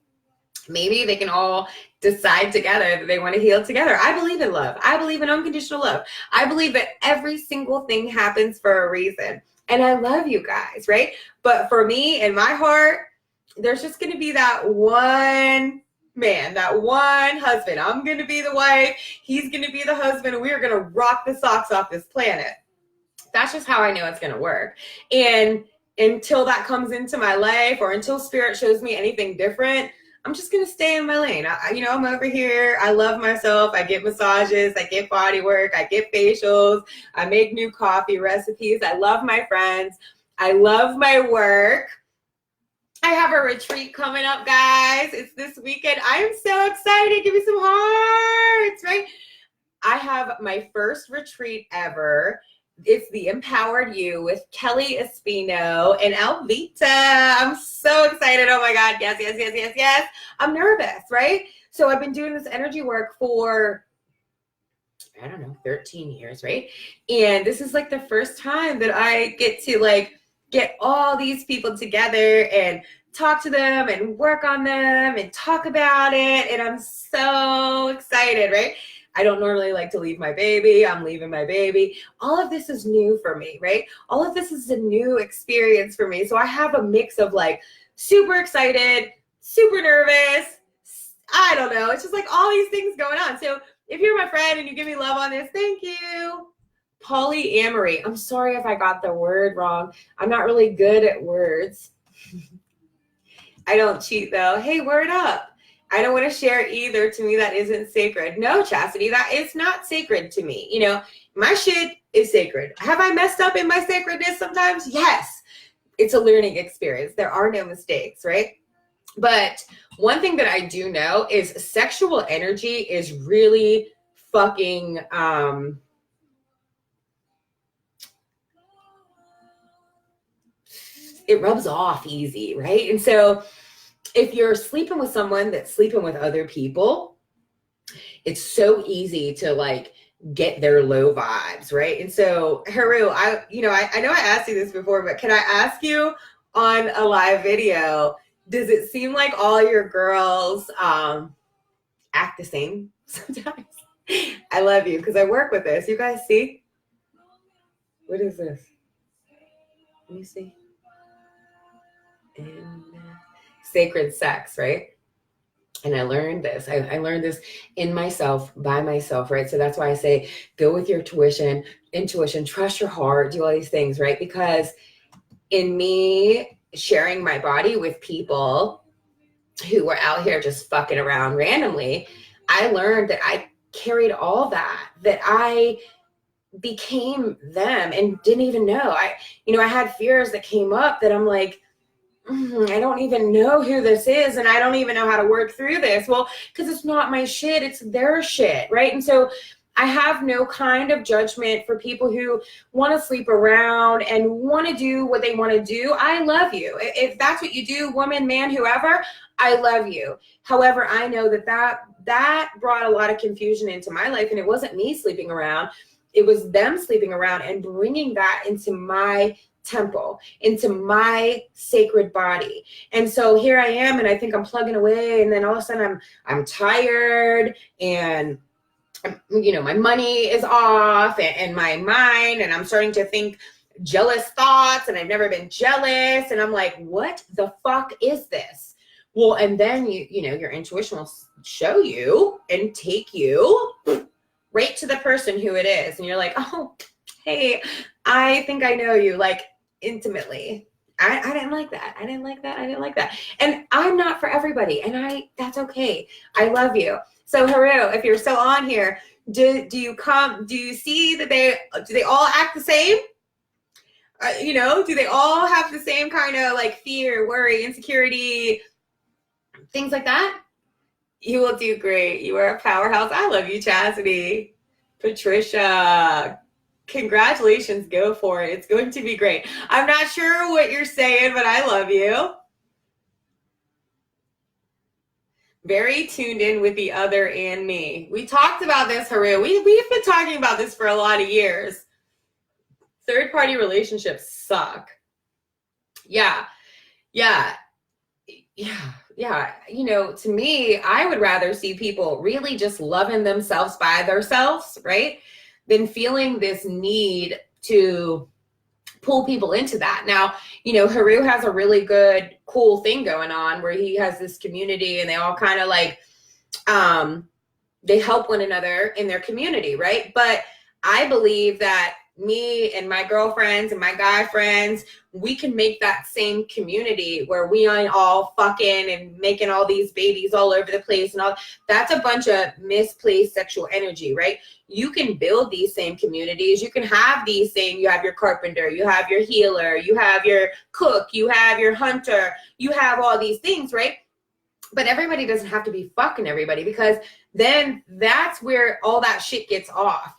[SPEAKER 1] maybe they can all decide together that they want to heal together. I believe in love. I believe in unconditional love. I believe that every single thing happens for a reason. And I love you guys, right? But for me, in my heart, there's just going to be that one man, that one husband. I'm going to be the wife. He's going to be the husband. And we are going to rock the socks off this planet. That's just how I know it's going to work. And until that comes into my life, or until spirit shows me anything different, I'm just going to stay in my lane. I'm over here. I love myself. I get massages. I get body work. I get facials. I make new coffee recipes. I love my friends. I love my work. I have a retreat coming up, guys. It's this weekend. I am so excited. Give me some hearts, right? I have my first retreat ever. It's the Empowered You with Kelly Espino and Alvita. I'm so excited. Oh my God. Yes. I'm nervous, right? So I've been doing this energy work for, 13 years, right? And this is like the first time that I get to get all these people together and talk to them and work on them and talk about it. And I'm so excited, right? I don't normally like to leave my baby. I'm leaving my baby. All of this is new for me, right? All of this is a new experience for me. So I have a mix of super excited, super nervous. I don't know. It's just all these things going on. So if you're my friend and you give me love on this, thank you. Polyamory. I'm sorry if I got the word wrong. I'm not really good at words. I don't cheat though. Hey, word up. I don't want to share either. To me, that isn't sacred. No, Chastity, that is not sacred to me. My shit is sacred. Have I messed up in my sacredness sometimes? Yes. It's a learning experience. There are no mistakes, right? But one thing that I do know is sexual energy is really fucking, it rubs off easy, right? And so if you're sleeping with someone that's sleeping with other people, it's so easy to get their low vibes, right? And so Haru, I know I asked you this before, but can I ask you on a live video, does it seem like all your girls act the same sometimes? I love you because I work with this. You guys see? What is this? Let me see. And sacred sex, right? And I learned this. I learned this in myself, by myself, right? So that's why I say go with your intuition, trust your heart, do all these things, right? Because in me sharing my body with people who were out here just fucking around randomly, I learned that I carried all that I became them and didn't even know. I had fears that came up that I'm like, I don't even know who this is, and I don't even know how to work through this. Well, because it's not my shit, it's their shit, right? And so I have no kind of judgment for people who want to sleep around and want to do what they want to do. I love you. If that's what you do, woman, man, whoever, I love you. However, I know that brought a lot of confusion into my life, and it wasn't me sleeping around. It was them sleeping around and bringing that into my temple, into my sacred body. And so here I am, and I think I'm plugging away, and then all of a sudden I'm tired, and my money is off, and my mind, and I'm starting to think jealous thoughts, and I've never been jealous, and I'm like, what the fuck is this? Well, and then your intuition will show you and take you right to the person who it is, and you're like, oh, hey, I think I know you, like, intimately. I didn't like that. I didn't like that. I didn't like that. And I'm not for everybody, and that's okay. I love you. So Haru, if you're still on here, do you see that do they all act the same? Do they all have the same kind of like fear, worry, insecurity, things like that? You will do great. You are a powerhouse. I love you, Chastity. Patricia, congratulations. Go for it. It's going to be great. I'm not sure what you're saying, but I love you. Very tuned in with the other and me. We talked about this, Haru. We've been talking about this for a lot of years. Third-party relationships suck. Yeah. To me, I would rather see people really just loving themselves by themselves, right? Than feeling this need to pull people into that. Now, Haru has a really good, cool thing going on where he has this community, and they all kind of like, they help one another in their community, right? But I believe that me and my girlfriends and my guy friends, we can make that same community where we aren't all fucking and making all these babies all over the place and all. That's a bunch of misplaced sexual energy, right? You can build these same communities. You can have these same, you have your carpenter, you have your healer, you have your cook, you have your hunter, you have all these things, right? But everybody doesn't have to be fucking everybody, because then that's where all that shit gets off.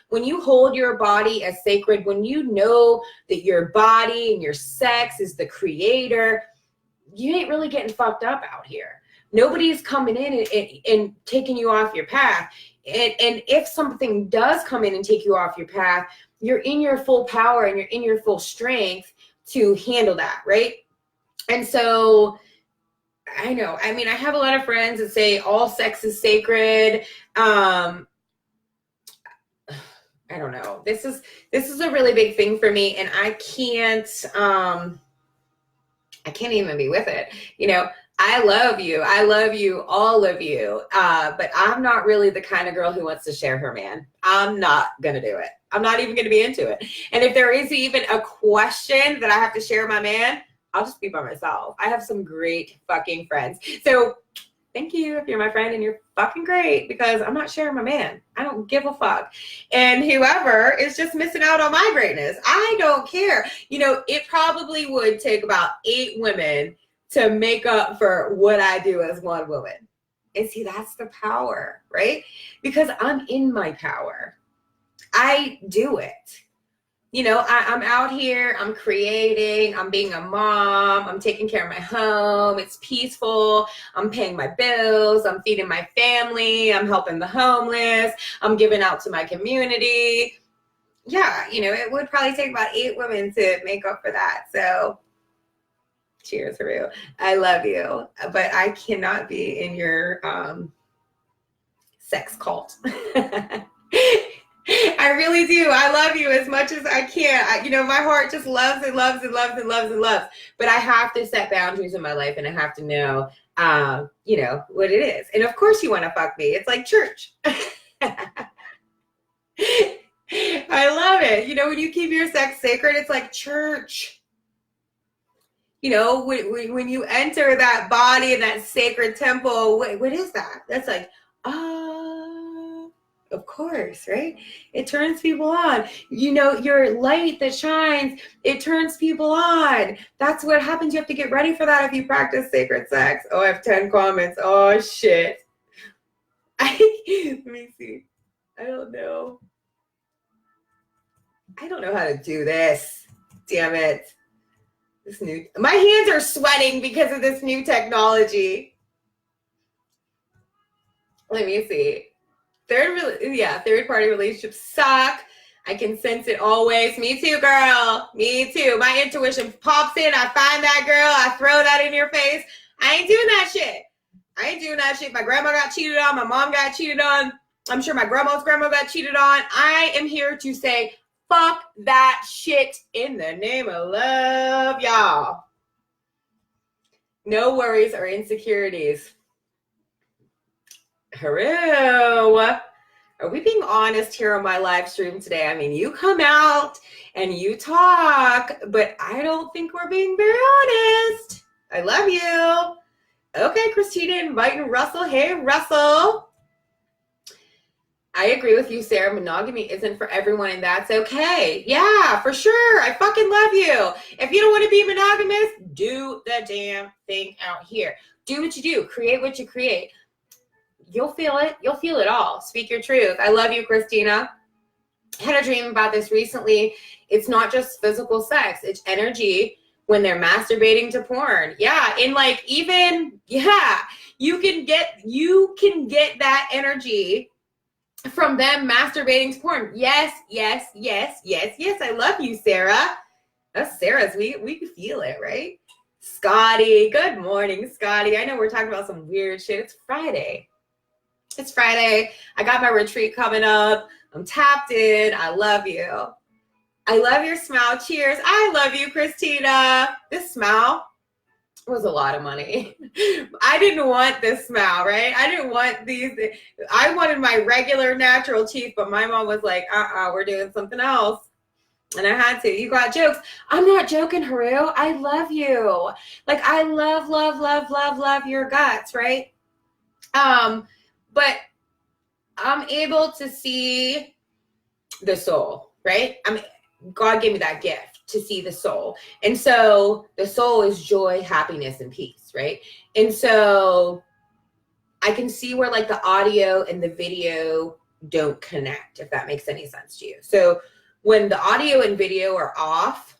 [SPEAKER 1] When you hold your body as sacred, when you know that your body and your sex is the creator, you ain't really getting fucked up out here. Nobody's coming in and taking you off your path. And if something does come in and take you off your path, you're in your full power and you're in your full strength to handle that, right? And so I know. I mean, I have a lot of friends that say all sex is sacred. I don't know. This is a really big thing for me, and I can't even be with it. I love you. I love you, all of you. But I'm not really the kind of girl who wants to share her man. I'm not going to do it. I'm not even going to be into it. And if there is even a question that I have to share my man, I'll just be by myself. I have some great fucking friends. So thank you if you're my friend and you're fucking great, because I'm not sharing my man. I don't give a fuck. And whoever is just missing out on my greatness, I don't care. It probably would take about 8 women to make up for what I do as one woman. And see, that's the power, right? Because I'm in my power. I do it. I'm out here, I'm creating, I'm being a mom, I'm taking care of my home, it's peaceful, I'm paying my bills, I'm feeding my family, I'm helping the homeless, I'm giving out to my community. Yeah, it would probably take about 8 women to make up for that. So cheers, Haru. I love you, but I cannot be in your sex cult. I really do. I love you as much as I can. My heart just loves and loves and loves and loves and loves. But I have to set boundaries in my life, and I have to know, what it is. And of course you want to fuck me. It's like church. I love it. When you keep your sex sacred, it's like church. When you enter that body and that sacred temple, what is that? That's like, Of course, right? It turns people on. You know, your light that shines, it turns people on. That's what happens. You have to get ready for that if you practice sacred sex. Oh, I have 10 comments. Oh, shit. Let me see. I don't know. I don't know how to do this. Damn it. My hands are sweating because of this new technology. Let me see. Third party relationships suck. I can sense it always. Me too, girl. Me too. My intuition pops in. I find that girl. I throw that in your face. I ain't doing that shit. I ain't doing that shit. My grandma got cheated on. My mom got cheated on. I'm sure my grandma's grandma got cheated on. I am here to say, fuck that shit in the name of love, y'all. No worries or insecurities. Hello. Are we being honest here on my live stream today? I mean, you come out and you talk, but I don't think we're being very honest. I love you. Okay, Christina inviting Russell. Hey, Russell. I agree with you, Sarah. Monogamy isn't for everyone, and that's okay. Yeah, for sure. I fucking love you. If you don't want to be monogamous, do the damn thing out here. Do what you do. Create what you create. You'll feel it. You'll feel it all. Speak your truth. I love you, Christina. I had a dream about this recently. It's not just physical sex. It's energy when they're masturbating to porn. Yeah. And like even, yeah, you can get that energy from them masturbating to porn. Yes, yes, yes, yes, yes. I love you, Sarah. Us Sarah's, we feel it, right? Scotty, good morning, Scotty. I know we're talking about some weird shit. It's Friday. It's Friday. I got my retreat coming up. I'm tapped in. I love you. I love your smile. Cheers. I love you, Christina. This smile was a lot of money. I didn't want this smile, right? I didn't want these. I wanted my regular natural teeth, but my mom was like, we're doing something else. And I had to. You got jokes. I'm not joking, Haru. I love you. Like, I love, love, love, love, love your guts, right? But I'm able to see the soul, right? God gave me that gift to see the soul. And so the soul is joy, happiness, and peace, right? And so I can see where like the audio and the video don't connect, if that makes any sense to you. So when the audio and video are off,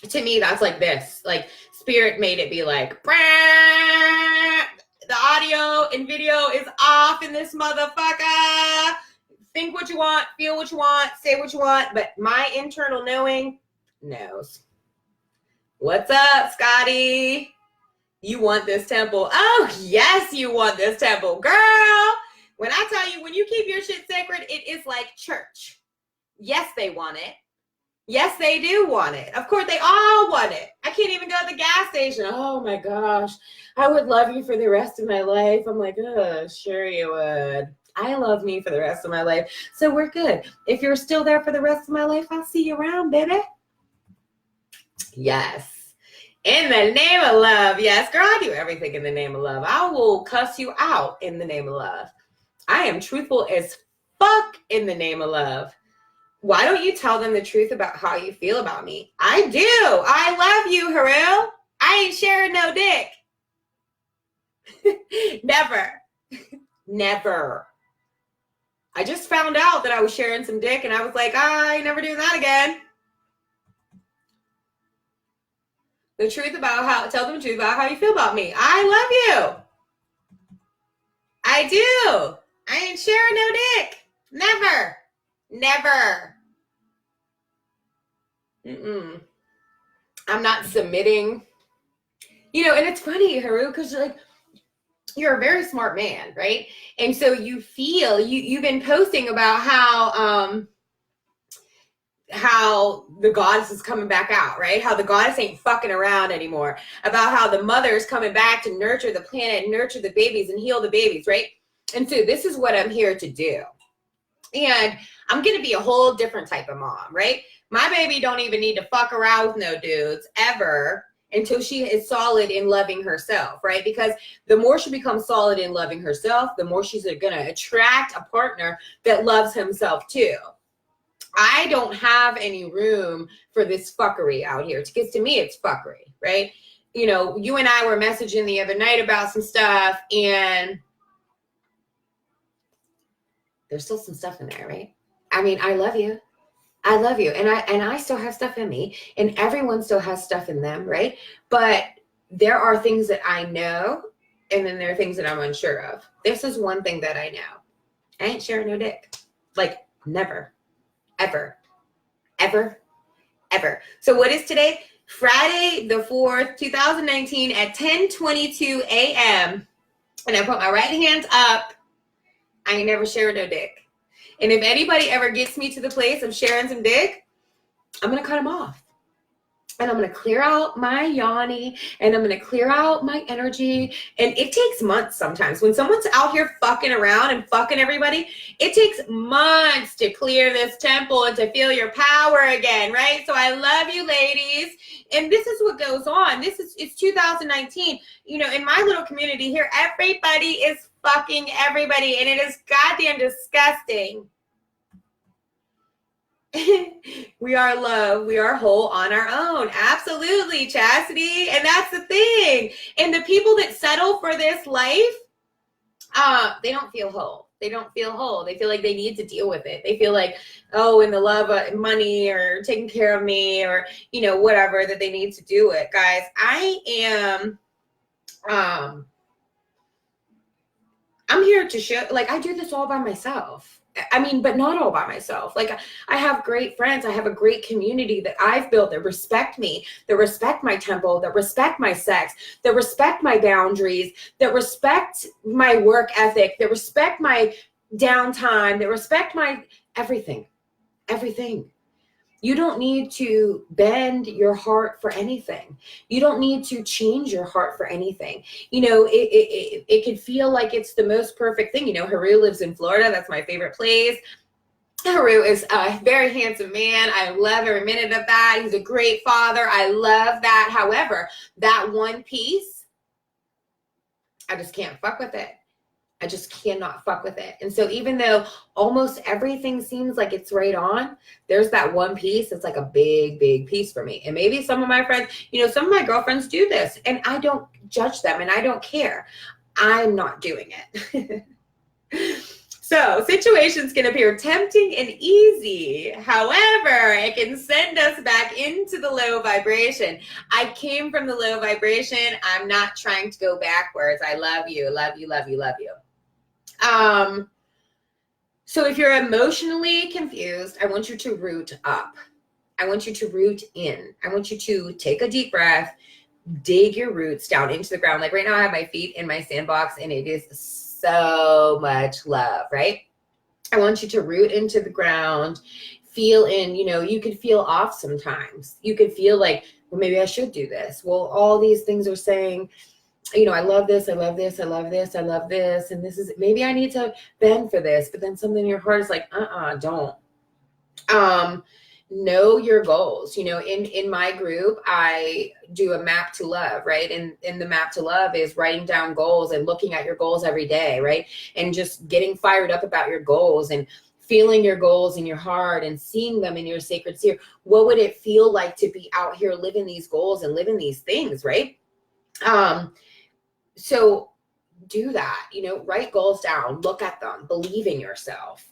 [SPEAKER 1] to me, that's like this. Like spirit made it be like, Brah! The audio and video is off in this motherfucker. Think what you want, feel what you want, say what you want, but my internal knowing knows. What's up, Scotty? You want this temple? Oh, yes, you want this temple. Girl, when I tell you, when you keep your shit sacred, it is like church. Yes, they want it. Yes, they do want it. Of course, they all want it. I can't even go to the gas station. Oh my gosh, I would love you for the rest of my life. I'm like, oh, sure you would. I love me for the rest of my life. So we're good. If you're still there for the rest of my life, I'll see you around, baby. Yes. In the name of love. Yes, girl, I do everything in the name of love. I will cuss you out in the name of love. I am truthful as fuck in the name of love. Why don't you tell them the truth about how you feel about me? I do. I love you, Haru. I ain't sharing no dick. Never. Never. I just found out that I was sharing some dick and I was like, I ain't never doing that again. Tell them the truth about how you feel about me. I love you. I do. I ain't sharing no dick. Never. Never. I'm not submitting. You know, and it's funny, Haru, because like you're a very smart man, right? And so you feel you've been posting about how the goddess is coming back out, right? How the goddess ain't fucking around anymore. About how the mother is coming back to nurture the planet, nurture the babies, and heal the babies, right? And so this is what I'm here to do. And I'm going to be a whole different type of mom, right? My baby don't even need to fuck around with no dudes ever. until she is solid in loving herself, right? Because the more she becomes solid in loving herself, the more she's going to attract a partner that loves himself too. I don't have any room for this fuckery out here, because to me it's fuckery, right? You know, you and I were messaging the other night about some stuff, and there's still some stuff in there, right? I mean, I love you. I love you. And I still have stuff in me, and everyone still has stuff in them, right? But there are things that I know, and then there are things that I'm unsure of. This is one thing that I know. I ain't sharing no dick. Like, never, ever, ever, ever. So what is today? Friday the 4th, 2019 at 10:22 a.m. And I put my right hand up. I ain't never sharing no dick. And if anybody ever gets me to the place of sharing some dick, I'm going to cut them off. And I'm going to clear out my yoni, and I'm going to clear out my energy. And it takes months sometimes. When someone's out here fucking around and fucking everybody, it takes months to clear this temple and to feel your power again, right? So I love you, ladies. And this is what goes on. It's 2019. You know, in my little community here, everybody is fucking everybody, and it is goddamn disgusting. We are love. We are whole on our own. Absolutely, Chastity. And that's the thing. And the people that settle for this life, they don't feel whole. They don't feel whole. They feel like they need to deal with it. They feel like, oh, in the love of money or taking care of me or, you know, whatever, that they need to do it. Guys, I am, I'm here to show, like, I do this all by myself. I mean, but not all by myself. Like, I have great friends. I have a great community that I've built that respect me, that respect my tempo, that respect my sex, that respect my boundaries, that respect my work ethic, that respect my downtime, that respect my everything. You don't need to bend your heart for anything. You don't need to change your heart for anything. You know, it could feel like it's the most perfect thing. You know, Haru lives in Florida. That's my favorite place. Haru is a very handsome man. I love every minute of that. He's a great father. I love that. However, that one piece, I just can't fuck with it. I just cannot fuck with it. And so even though almost everything seems like it's right on, there's that one piece that's like a big, big piece for me. And maybe some of my friends, you know, some of my girlfriends do this, and I don't judge them and I don't care. I'm not doing it. So situations can appear tempting and easy. However, it can send us back into the low vibration. I came from the low vibration. I'm not trying to go backwards. I love you, love you, love you, love you. So if you're emotionally confused, I want you to root up. I want you to root in. I want you to take a deep breath, dig your roots down into the ground. Like right now I have my feet in my sandbox and it is so much love, right? I want you to root into the ground, feel in, you know, you could feel off sometimes. You could feel like, well, maybe I should do this. Well, all these things are saying, you know, I love this, I love this, I love this, I love this. And this is, maybe I need to bend for this, but then something in your heart is like, don't. Know your goals. You know, in my group, I do a map to love, right? And the map to love is writing down goals and looking at your goals every day, right? And just getting fired up about your goals and feeling your goals in your heart and seeing them in your sacred sphere. What would it feel like to be out here living these goals and living these things, right? So do that, you know, write goals down, look at them, believe in yourself.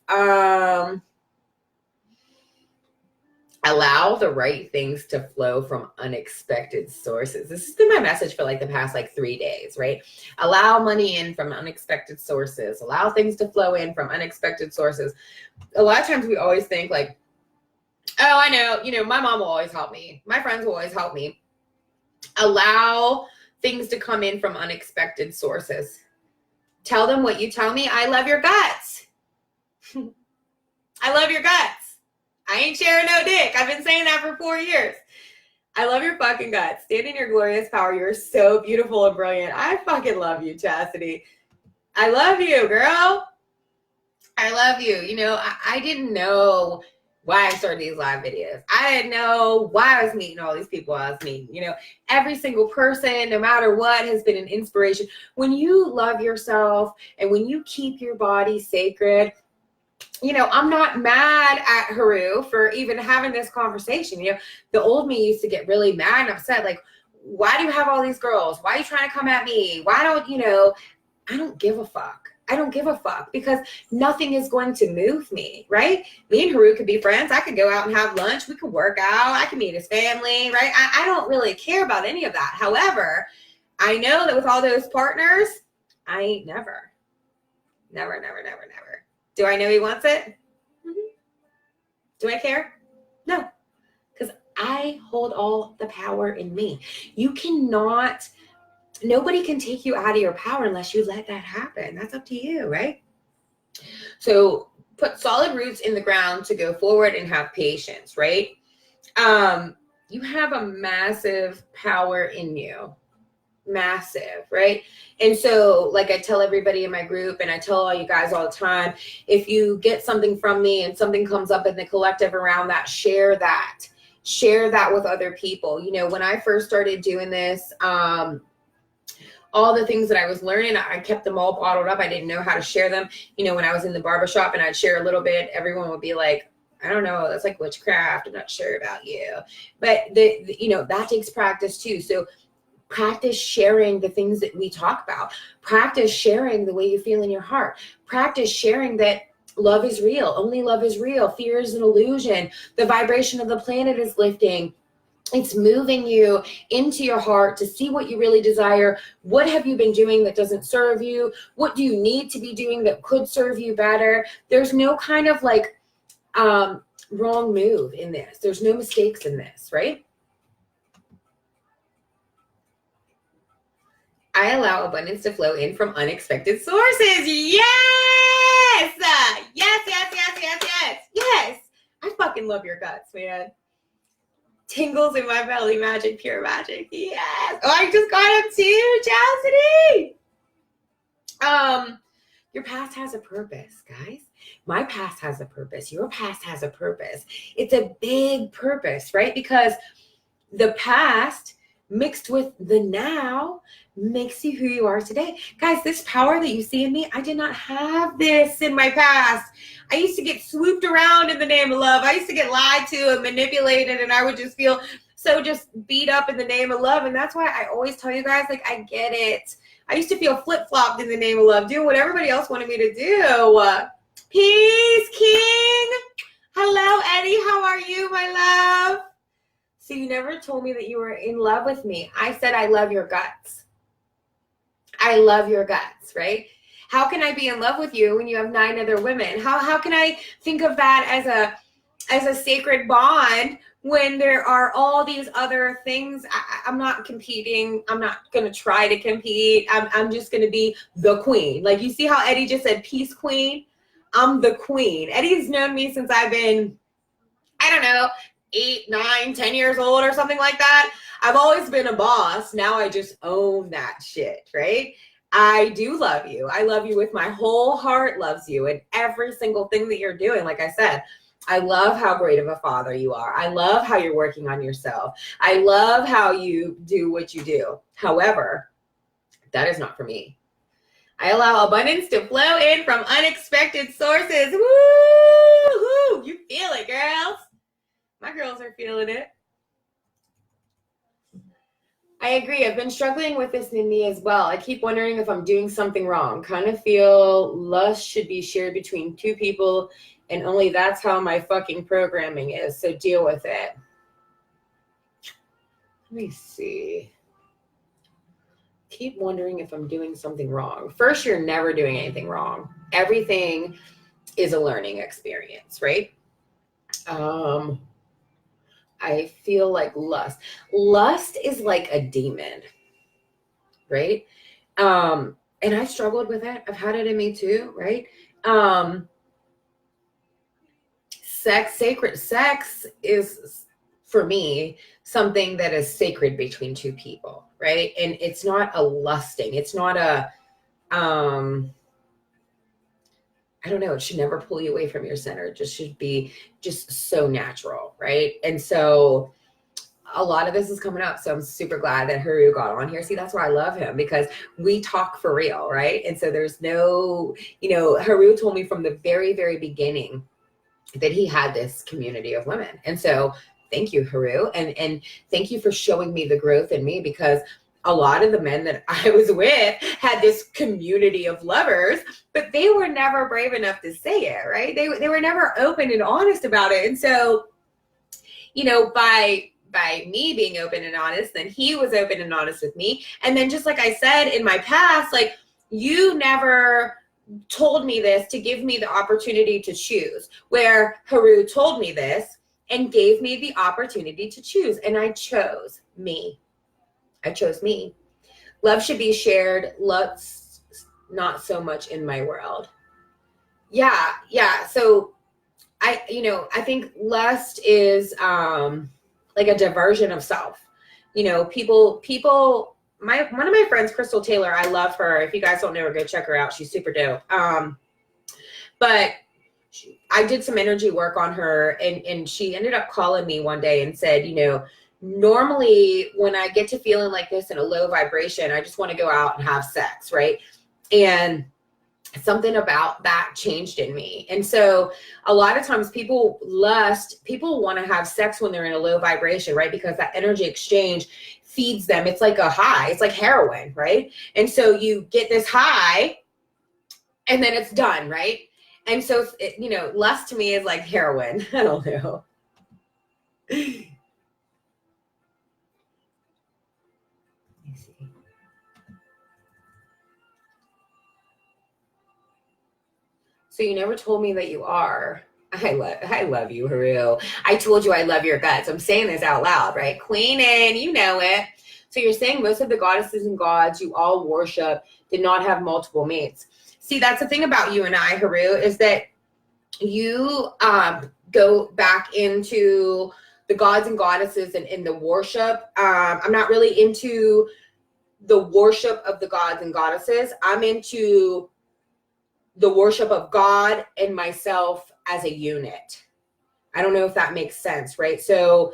[SPEAKER 1] Allow the right things to flow from unexpected sources. This has been my message for like the past 3 days, right? Allow money in from unexpected sources. Allow things to flow in from unexpected sources. A lot of times we always think like, oh, I know, you know, my mom will always help me. My friends will always help me. Allow things to come in from unexpected sources. Tell them what you tell me. I love your guts. I love your guts. I ain't sharing no dick. I've been saying that for 4 years. I love your fucking guts. Stand in your glorious power. You're so beautiful and brilliant. I fucking love you, Chastity. I love you, girl. I love you. You know, I didn't know why I started these live videos. I didn't know why I was meeting all these people I was meeting. You know, every single person, no matter what, has been an inspiration. When you love yourself and when you keep your body sacred, you know, I'm not mad at Haru for even having this conversation. You know, the old me used to get really mad and upset. Like, why do you have all these girls? Why are you trying to come at me? Why don't, you know, I don't give a fuck. I don't give a fuck because nothing is going to move me, right? Me and Haru could be friends. I could go out and have lunch. We could work out. I could meet his family, right? I don't really care about any of that. However, I know that with all those partners, I ain't never. Do I know he wants it? Mm-hmm. Do I care? No, because I hold all the power in me. You cannot... Nobody can take you out of your power unless you let that happen. That's up to you, right? So put solid roots in the ground to go forward and have patience, right? You have a massive power in you. Massive, right? And so, like I tell everybody in my group, and I tell all you guys all the time, if you get something from me and something comes up in the collective around that, share that. Share that with other people. You know, when I first started doing this, all the things that I was learning, I kept them all bottled up. I didn't know how to share them. You know, when I was in the barbershop and I'd share a little bit, everyone would be like, I don't know, that's like witchcraft. I'm not sure about you. But, you know, that takes practice too. So practice sharing the things that we talk about. Practice sharing the way you feel in your heart. Practice sharing that love is real. Only love is real. Fear is an illusion. The vibration of the planet is lifting. It's moving you into your heart to see what you really desire. What have you been doing that doesn't serve you? What do you need to be doing that could serve you better? There's no kind of like wrong move in this. There's no mistakes in this, right? I allow abundance to flow in from unexpected sources. Yes! Yes! I fucking love your guts, man. Tingles in my belly, magic, pure magic. Yes. Oh, I just got him too, Chastity. Your past has a purpose, guys. My past has a purpose. Your past has a purpose. It's a big purpose, right? Because the past mixed with the now makes you who you are today. Guys, this power that you see in me, I did not have this in my past. I used to get swooped around in the name of love. I used to get lied to and manipulated, and I would just feel so just beat up in the name of love. And that's why I always tell you guys, like, I get it. I used to feel flip-flopped in the name of love, doing what everybody else wanted me to do. Peace, King. Hello, Eddie. How are you, my love? So you never told me that you were in love with me. I said I love your guts. I love your guts, right? How can I be in love with you when you have 9 other women? How can I think of that as a sacred bond when there are all these other things? I'm not competing. I'm not going to try to compete. I'm just going to be the queen. Like, you see how Eddie just said peace queen? I'm the queen. Eddie's known me since I've been, I don't know, 8, 9, 10 years old or something like that. I've always been a boss. Now I just own that shit, right? I do love you. I love you with my whole heart, loves you, and every single thing that you're doing. Like I said, I love how great of a father you are. I love how you're working on yourself. I love how you do what you do. However, that is not for me. I allow abundance to flow in from unexpected sources. Woo-hoo! You feel it, girls. My girls are feeling it. I agree. I've been struggling with this in me as well. I keep wondering if I'm doing something wrong. Kind of feel lust should be shared between 2 people, and only that's how my fucking programming is. So deal with it. Let me see. Keep wondering if I'm doing something wrong. First, you're never doing anything wrong. Everything is a learning experience, right? I feel like lust. Lust is like a demon, right? And I've struggled with it. I've had it in me too, right? Sacred sex is, for me, something that is sacred between 2 people, right? And it's not a lusting. It's not a, I I don't know, it should never pull you away from your center. It just should be just so natural, right? And so a lot of this is coming up. So I'm super glad that Haru got on here. See, that's why I love him, because we talk for real, right? And so there's no, Haru told me from the very, very beginning that he had this community of women. And so thank you, Haru. And thank you for showing me the growth in me, because a lot of the men that I was with had this community of lovers, but they were never brave enough to say it, right? They were never open and honest about it. And so, by me being open and honest, then he was open and honest with me. And then just like I said in my past, like, you never told me this to give me the opportunity to choose, where Haru told me this and gave me the opportunity to choose. And I chose me. I chose me. Love should be shared. Love's not so much in my world. Yeah. So I think lust is like a diversion of self. People, one of my friends, Crystal Taylor, I love her. If you guys don't know her, go check her out. She's super dope. But I did some energy work on her, and she ended up calling me one day and said, normally when I get to feeling like this in a low vibration, I just want to go out and have sex, right? And something about that changed in me. And so a lot of times people want to have sex when they're in a low vibration, right? Because that energy exchange feeds them. It's like a high. It's like heroin, right? And so you get this high and then it's done, right? And so, lust to me is like heroin. I don't know. So you never told me that you are. I love you, Haru. I told you I love your guts. I'm saying this out loud, right? Queenin, you know it. So you're saying most of the goddesses and gods you all worship did not have multiple mates. See, that's the thing about you and I, Haru, is that you go back into the gods and goddesses and in the worship. I'm not really into the worship of the gods and goddesses. I'm into the worship of God and myself as a unit. I don't know if that makes sense, right? So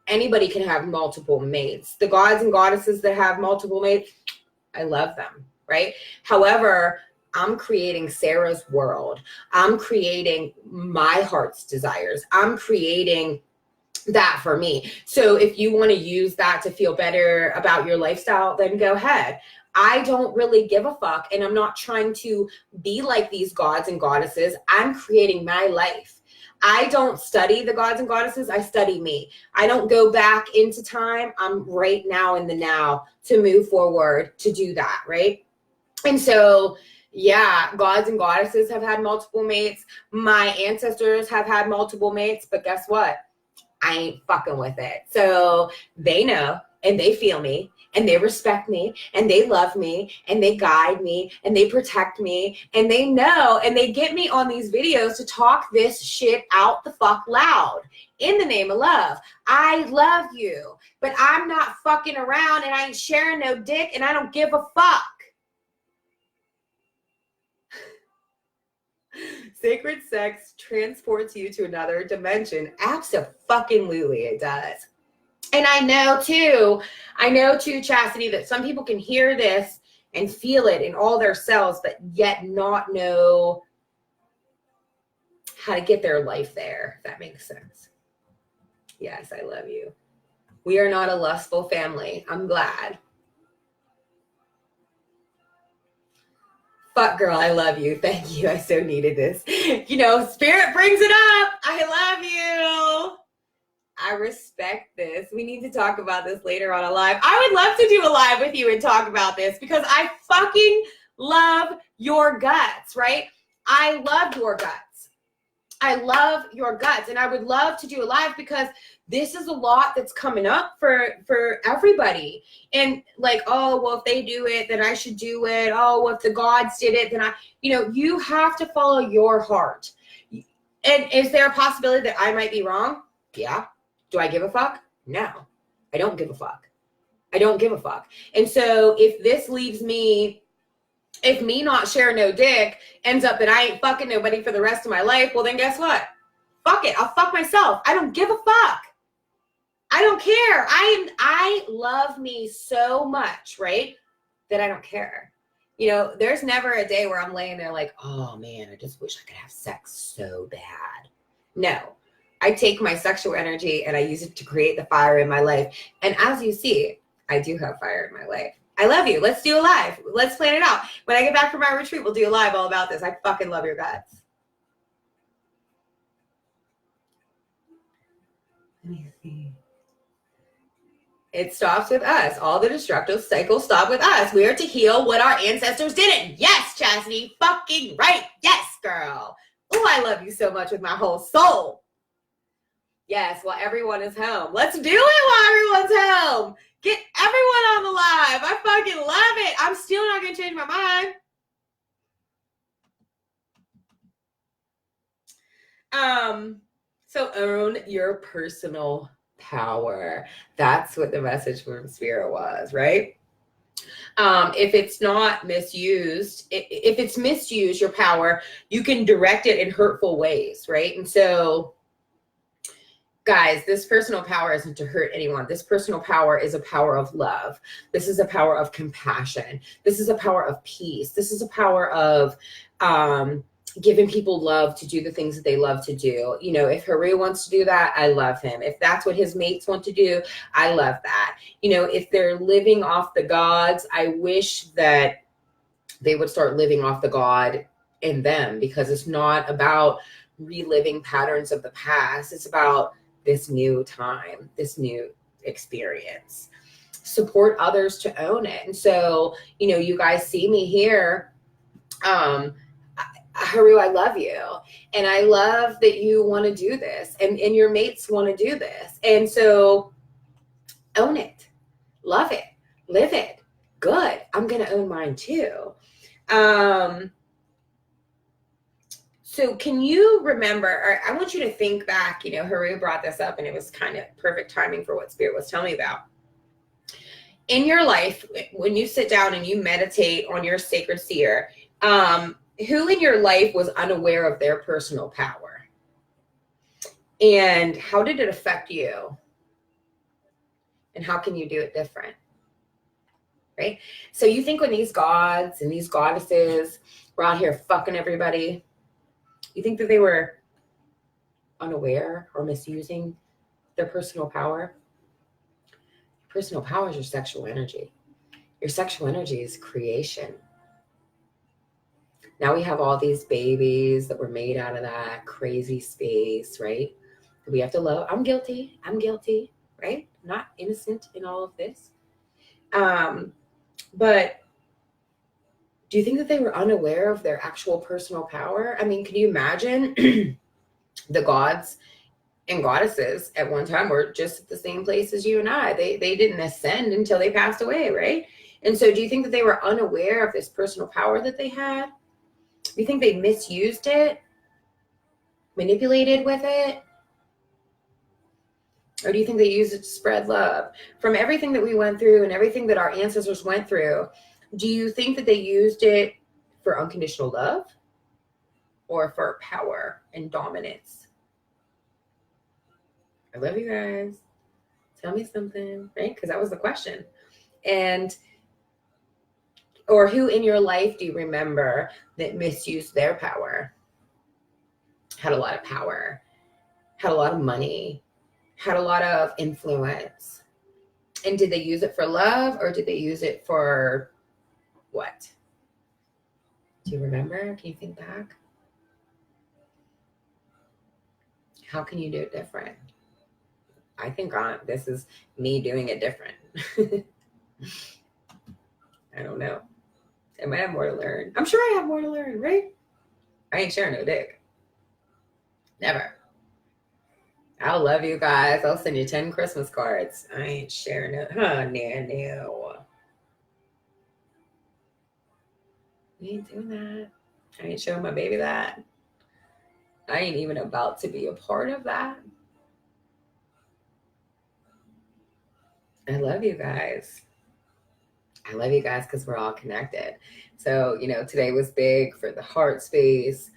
[SPEAKER 1] anybody can have multiple mates. The gods and goddesses that have multiple mates, I love them, right? However, I'm creating Sarah's world. I'm creating my heart's desires. I'm creating that for me. So if you want to use that to feel better about your lifestyle, then go ahead. I don't really give a fuck, and I'm not trying to be like these gods and goddesses. I'm creating my life. I don't study the gods and goddesses. I study me. I don't go back into time. I'm right now in the now to move forward to do that, right? And so, yeah, gods and goddesses have had multiple mates. My ancestors have had multiple mates, but guess what? I ain't fucking with it. So they know, and they feel me, and they respect me, and they love me, and they guide me, and they protect me, and they know, and they get me on these videos to talk this shit out the fuck loud in the name of love. I love you, but I'm not fucking around, and I ain't sharing no dick, and I don't give a fuck. Sacred sex transports you to another dimension. Abso-fucking-lutely it does. And I know too, Chastity, that some people can hear this and feel it in all their cells, but yet not know how to get their life there, if that makes sense. Yes, I love you. We are not a lustful family. I'm glad. Fuck girl, I love you. Thank you. I so needed this. Spirit brings it up. I love you. I respect this. We need to talk about this later on a live. I would love to do a live with you and talk about this, because I fucking love your guts, right? I love your guts. I love your guts. And I would love to do a live, because this is a lot that's coming up for everybody. And like, oh, well, if they do it, then I should do it. Oh, well, if the gods did it, then you have to follow your heart. And is there a possibility that I might be wrong? Yeah. Do I give a fuck? No, I don't give a fuck. I don't give a fuck. And so if this leaves me If me not share no dick ends up that I ain't fucking nobody for the rest of my life, well then guess what? Fuck it. I'll fuck myself. I don't give a fuck. I don't care. I love me so much, right? That I don't care. You know, there's never a day where I'm laying there like, oh man, I just wish I could have sex so bad. No. I take my sexual energy and I use it to create the fire in my life. And as you see, I do have fire in my life. I love you. Let's do a live. Let's plan it out. When I get back from my retreat, we'll do a live all about this. I fucking love your guts. Let me see. It stops with us. All the destructive cycles stop with us. We are to heal what our ancestors didn't. Yes, Chastity, fucking right. Yes, girl. Oh, I love you so much with my whole soul. Yes, while everyone is home. Let's do it while everyone's home. Get everyone on the live. I fucking love it. I'm still not going to change my mind. So own your personal power. That's what the message from Spirit was, right? If it's not misused, if it's misused, your power, you can direct it in hurtful ways, right? And so, guys, this personal power isn't to hurt anyone. This personal power is a power of love. This is a power of compassion. This is a power of peace. This is a power of giving people love to do the things that they love to do. You know, if Haru wants to do that, I love him. If that's what his mates want to do, I love that. You know, if they're living off the gods, I wish that they would start living off the God in them, because it's not about reliving patterns of the past. It's about this new time, this new experience. Support others to own it. And so, you know, you guys see me here. Haru, I love you. And I love that you want to do this, and your mates want to do this. And so own it, love it, live it. Good. I'm going to own mine too. So can you remember, or I want you to think back, you know, Haru brought this up and it was kind of perfect timing for what Spirit was telling me about. In your life, when you sit down and you meditate on your sacred seer, who in your life was unaware of their personal power? And how did it affect you? And how can you do it different? Right? So you think when these gods and these goddesses were out here fucking everybody, you think that they were unaware or misusing their personal power? Personal power is your sexual energy. Your sexual energy is creation. Now we have all these babies that were made out of that crazy space, right? We have to love. I'm guilty, right? I'm not innocent in all of this. But do you think that they were unaware of their actual personal power? I mean, can you imagine the gods and goddesses at one time were just at the same place as you and I? They didn't ascend until they passed away, right? And so do you think that they were unaware of this personal power that they had? Do you think they misused it? Manipulated with it? Or do you think they used it to spread love? From everything that we went through and everything that our ancestors went through, do you think that they used it for unconditional love or for power and dominance? I love you guys. Tell me something, right? Because that was the question. And, or who in your life do you remember that misused their power? Had a lot of power, had a lot of money, had a lot of influence. And did they use it for love or did they use it for what? Do you remember? Can you think back? How can you do it different? I think this is me doing it different. I don't know. I might have more to learn. I'm sure I have more to learn, right? I ain't sharing no dick. Never. I'll love you guys. I'll send you 10 Christmas cards. I ain't sharing it. No. We ain't doing that. I ain't showing my baby that. I ain't even about to be a part of that. I love you guys. I love you guys because we're all connected. So, today was big for the heart space,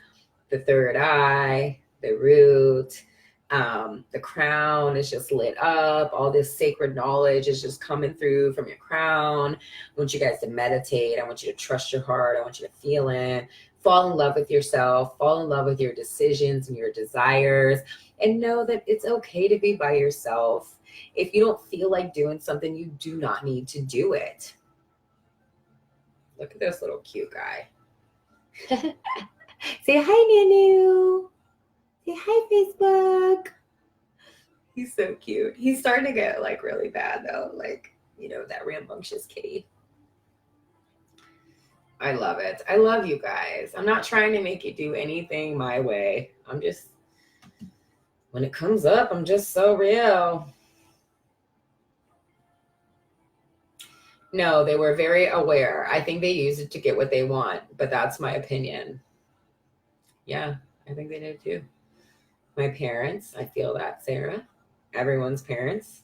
[SPEAKER 1] the third eye, the root, the crown is just lit up. All this sacred knowledge is just coming through from your crown. I want you guys to meditate. I want you to trust your heart. I want you to feel it. Fall in love with yourself. Fall in love with your decisions and your desires. And know that it's okay to be by yourself. If you don't feel like doing something, you do not need to do it. Look at this little cute guy. Say hi, Nanu. Say hi, Facebook. He's so cute. He's starting to get like really bad though. Like, that rambunctious kitty. I love it. I love you guys. I'm not trying to make you do anything my way. When it comes up, I'm just so real. No, they were very aware. I think they use it to get what they want, but that's my opinion. Yeah, I think they did too. My parents, I feel that, Sarah. Everyone's parents.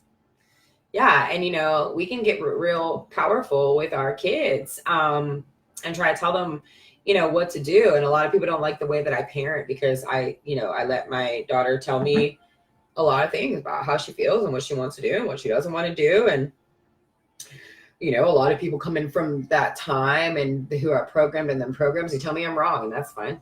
[SPEAKER 1] Yeah, and we can get real powerful with our kids and try to tell them, what to do. And a lot of people don't like the way that I parent because I let my daughter tell me a lot of things about how she feels and what she wants to do and what she doesn't want to do. And a lot of people come in from that time and who are programmed in them programs, they tell me I'm wrong, and that's fine.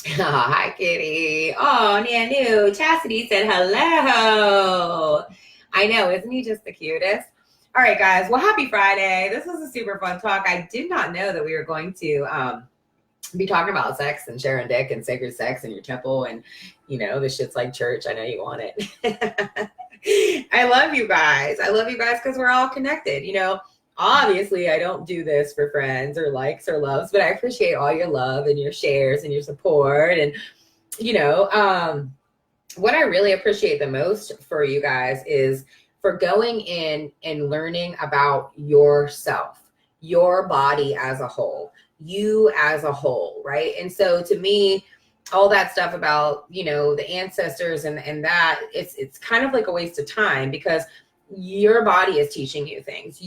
[SPEAKER 1] Hi, Kitty. Oh, Nanu. Chastity said hello. I know, isn't he just the cutest? All right, guys. Well, happy Friday. This was a super fun talk. I did not know that we were going to be talking about sex and sharing dick and sacred sex in your temple and, this shit's like church. I know you want it. I love you guys. I love you guys because we're all connected. Obviously I don't do this for friends or likes or loves, but I appreciate all your love and your shares and your support. And, what I really appreciate the most for you guys is for going in and learning about yourself, your body as a whole, you as a whole, right? And so to me, all that stuff about, the ancestors and that, it's kind of like a waste of time because your body is teaching you things.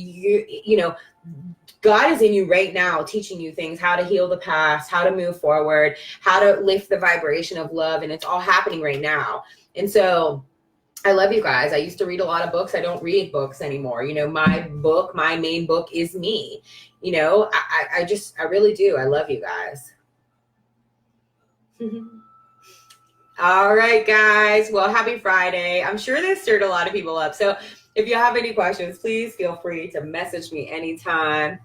[SPEAKER 1] God is in you right now, teaching you things, how to heal the past, how to move forward, how to lift the vibration of love. And it's all happening right now. And so I love you guys. I used to read a lot of books. I don't read books anymore. My main book is me. I really do. I love you guys. All right, guys. Well, happy Friday. I'm sure this stirred a lot of people up. So if you have any questions, please feel free to message me anytime.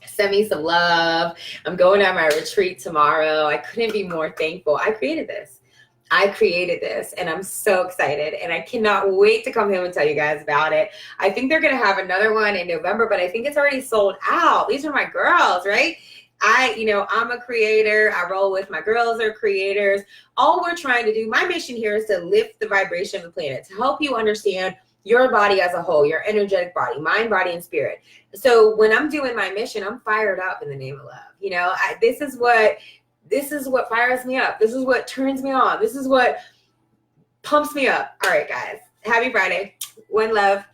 [SPEAKER 1] Send me some love. I'm going on my retreat tomorrow. I couldn't be more thankful. I created this and I'm so excited and I cannot wait to come home and tell you guys about it. I think they're going to have another one in November, but I think it's already sold out. These are my girls, right? I'm a creator. I roll with my girls are creators. All we're trying to do, my mission here is to lift the vibration of the planet, to help you understand your body as a whole, your energetic body, mind, body, and spirit. So when I'm doing my mission, I'm fired up in the name of love. This is what fires me up. This is what turns me on. This is what pumps me up. All right, guys. Happy Friday. One love.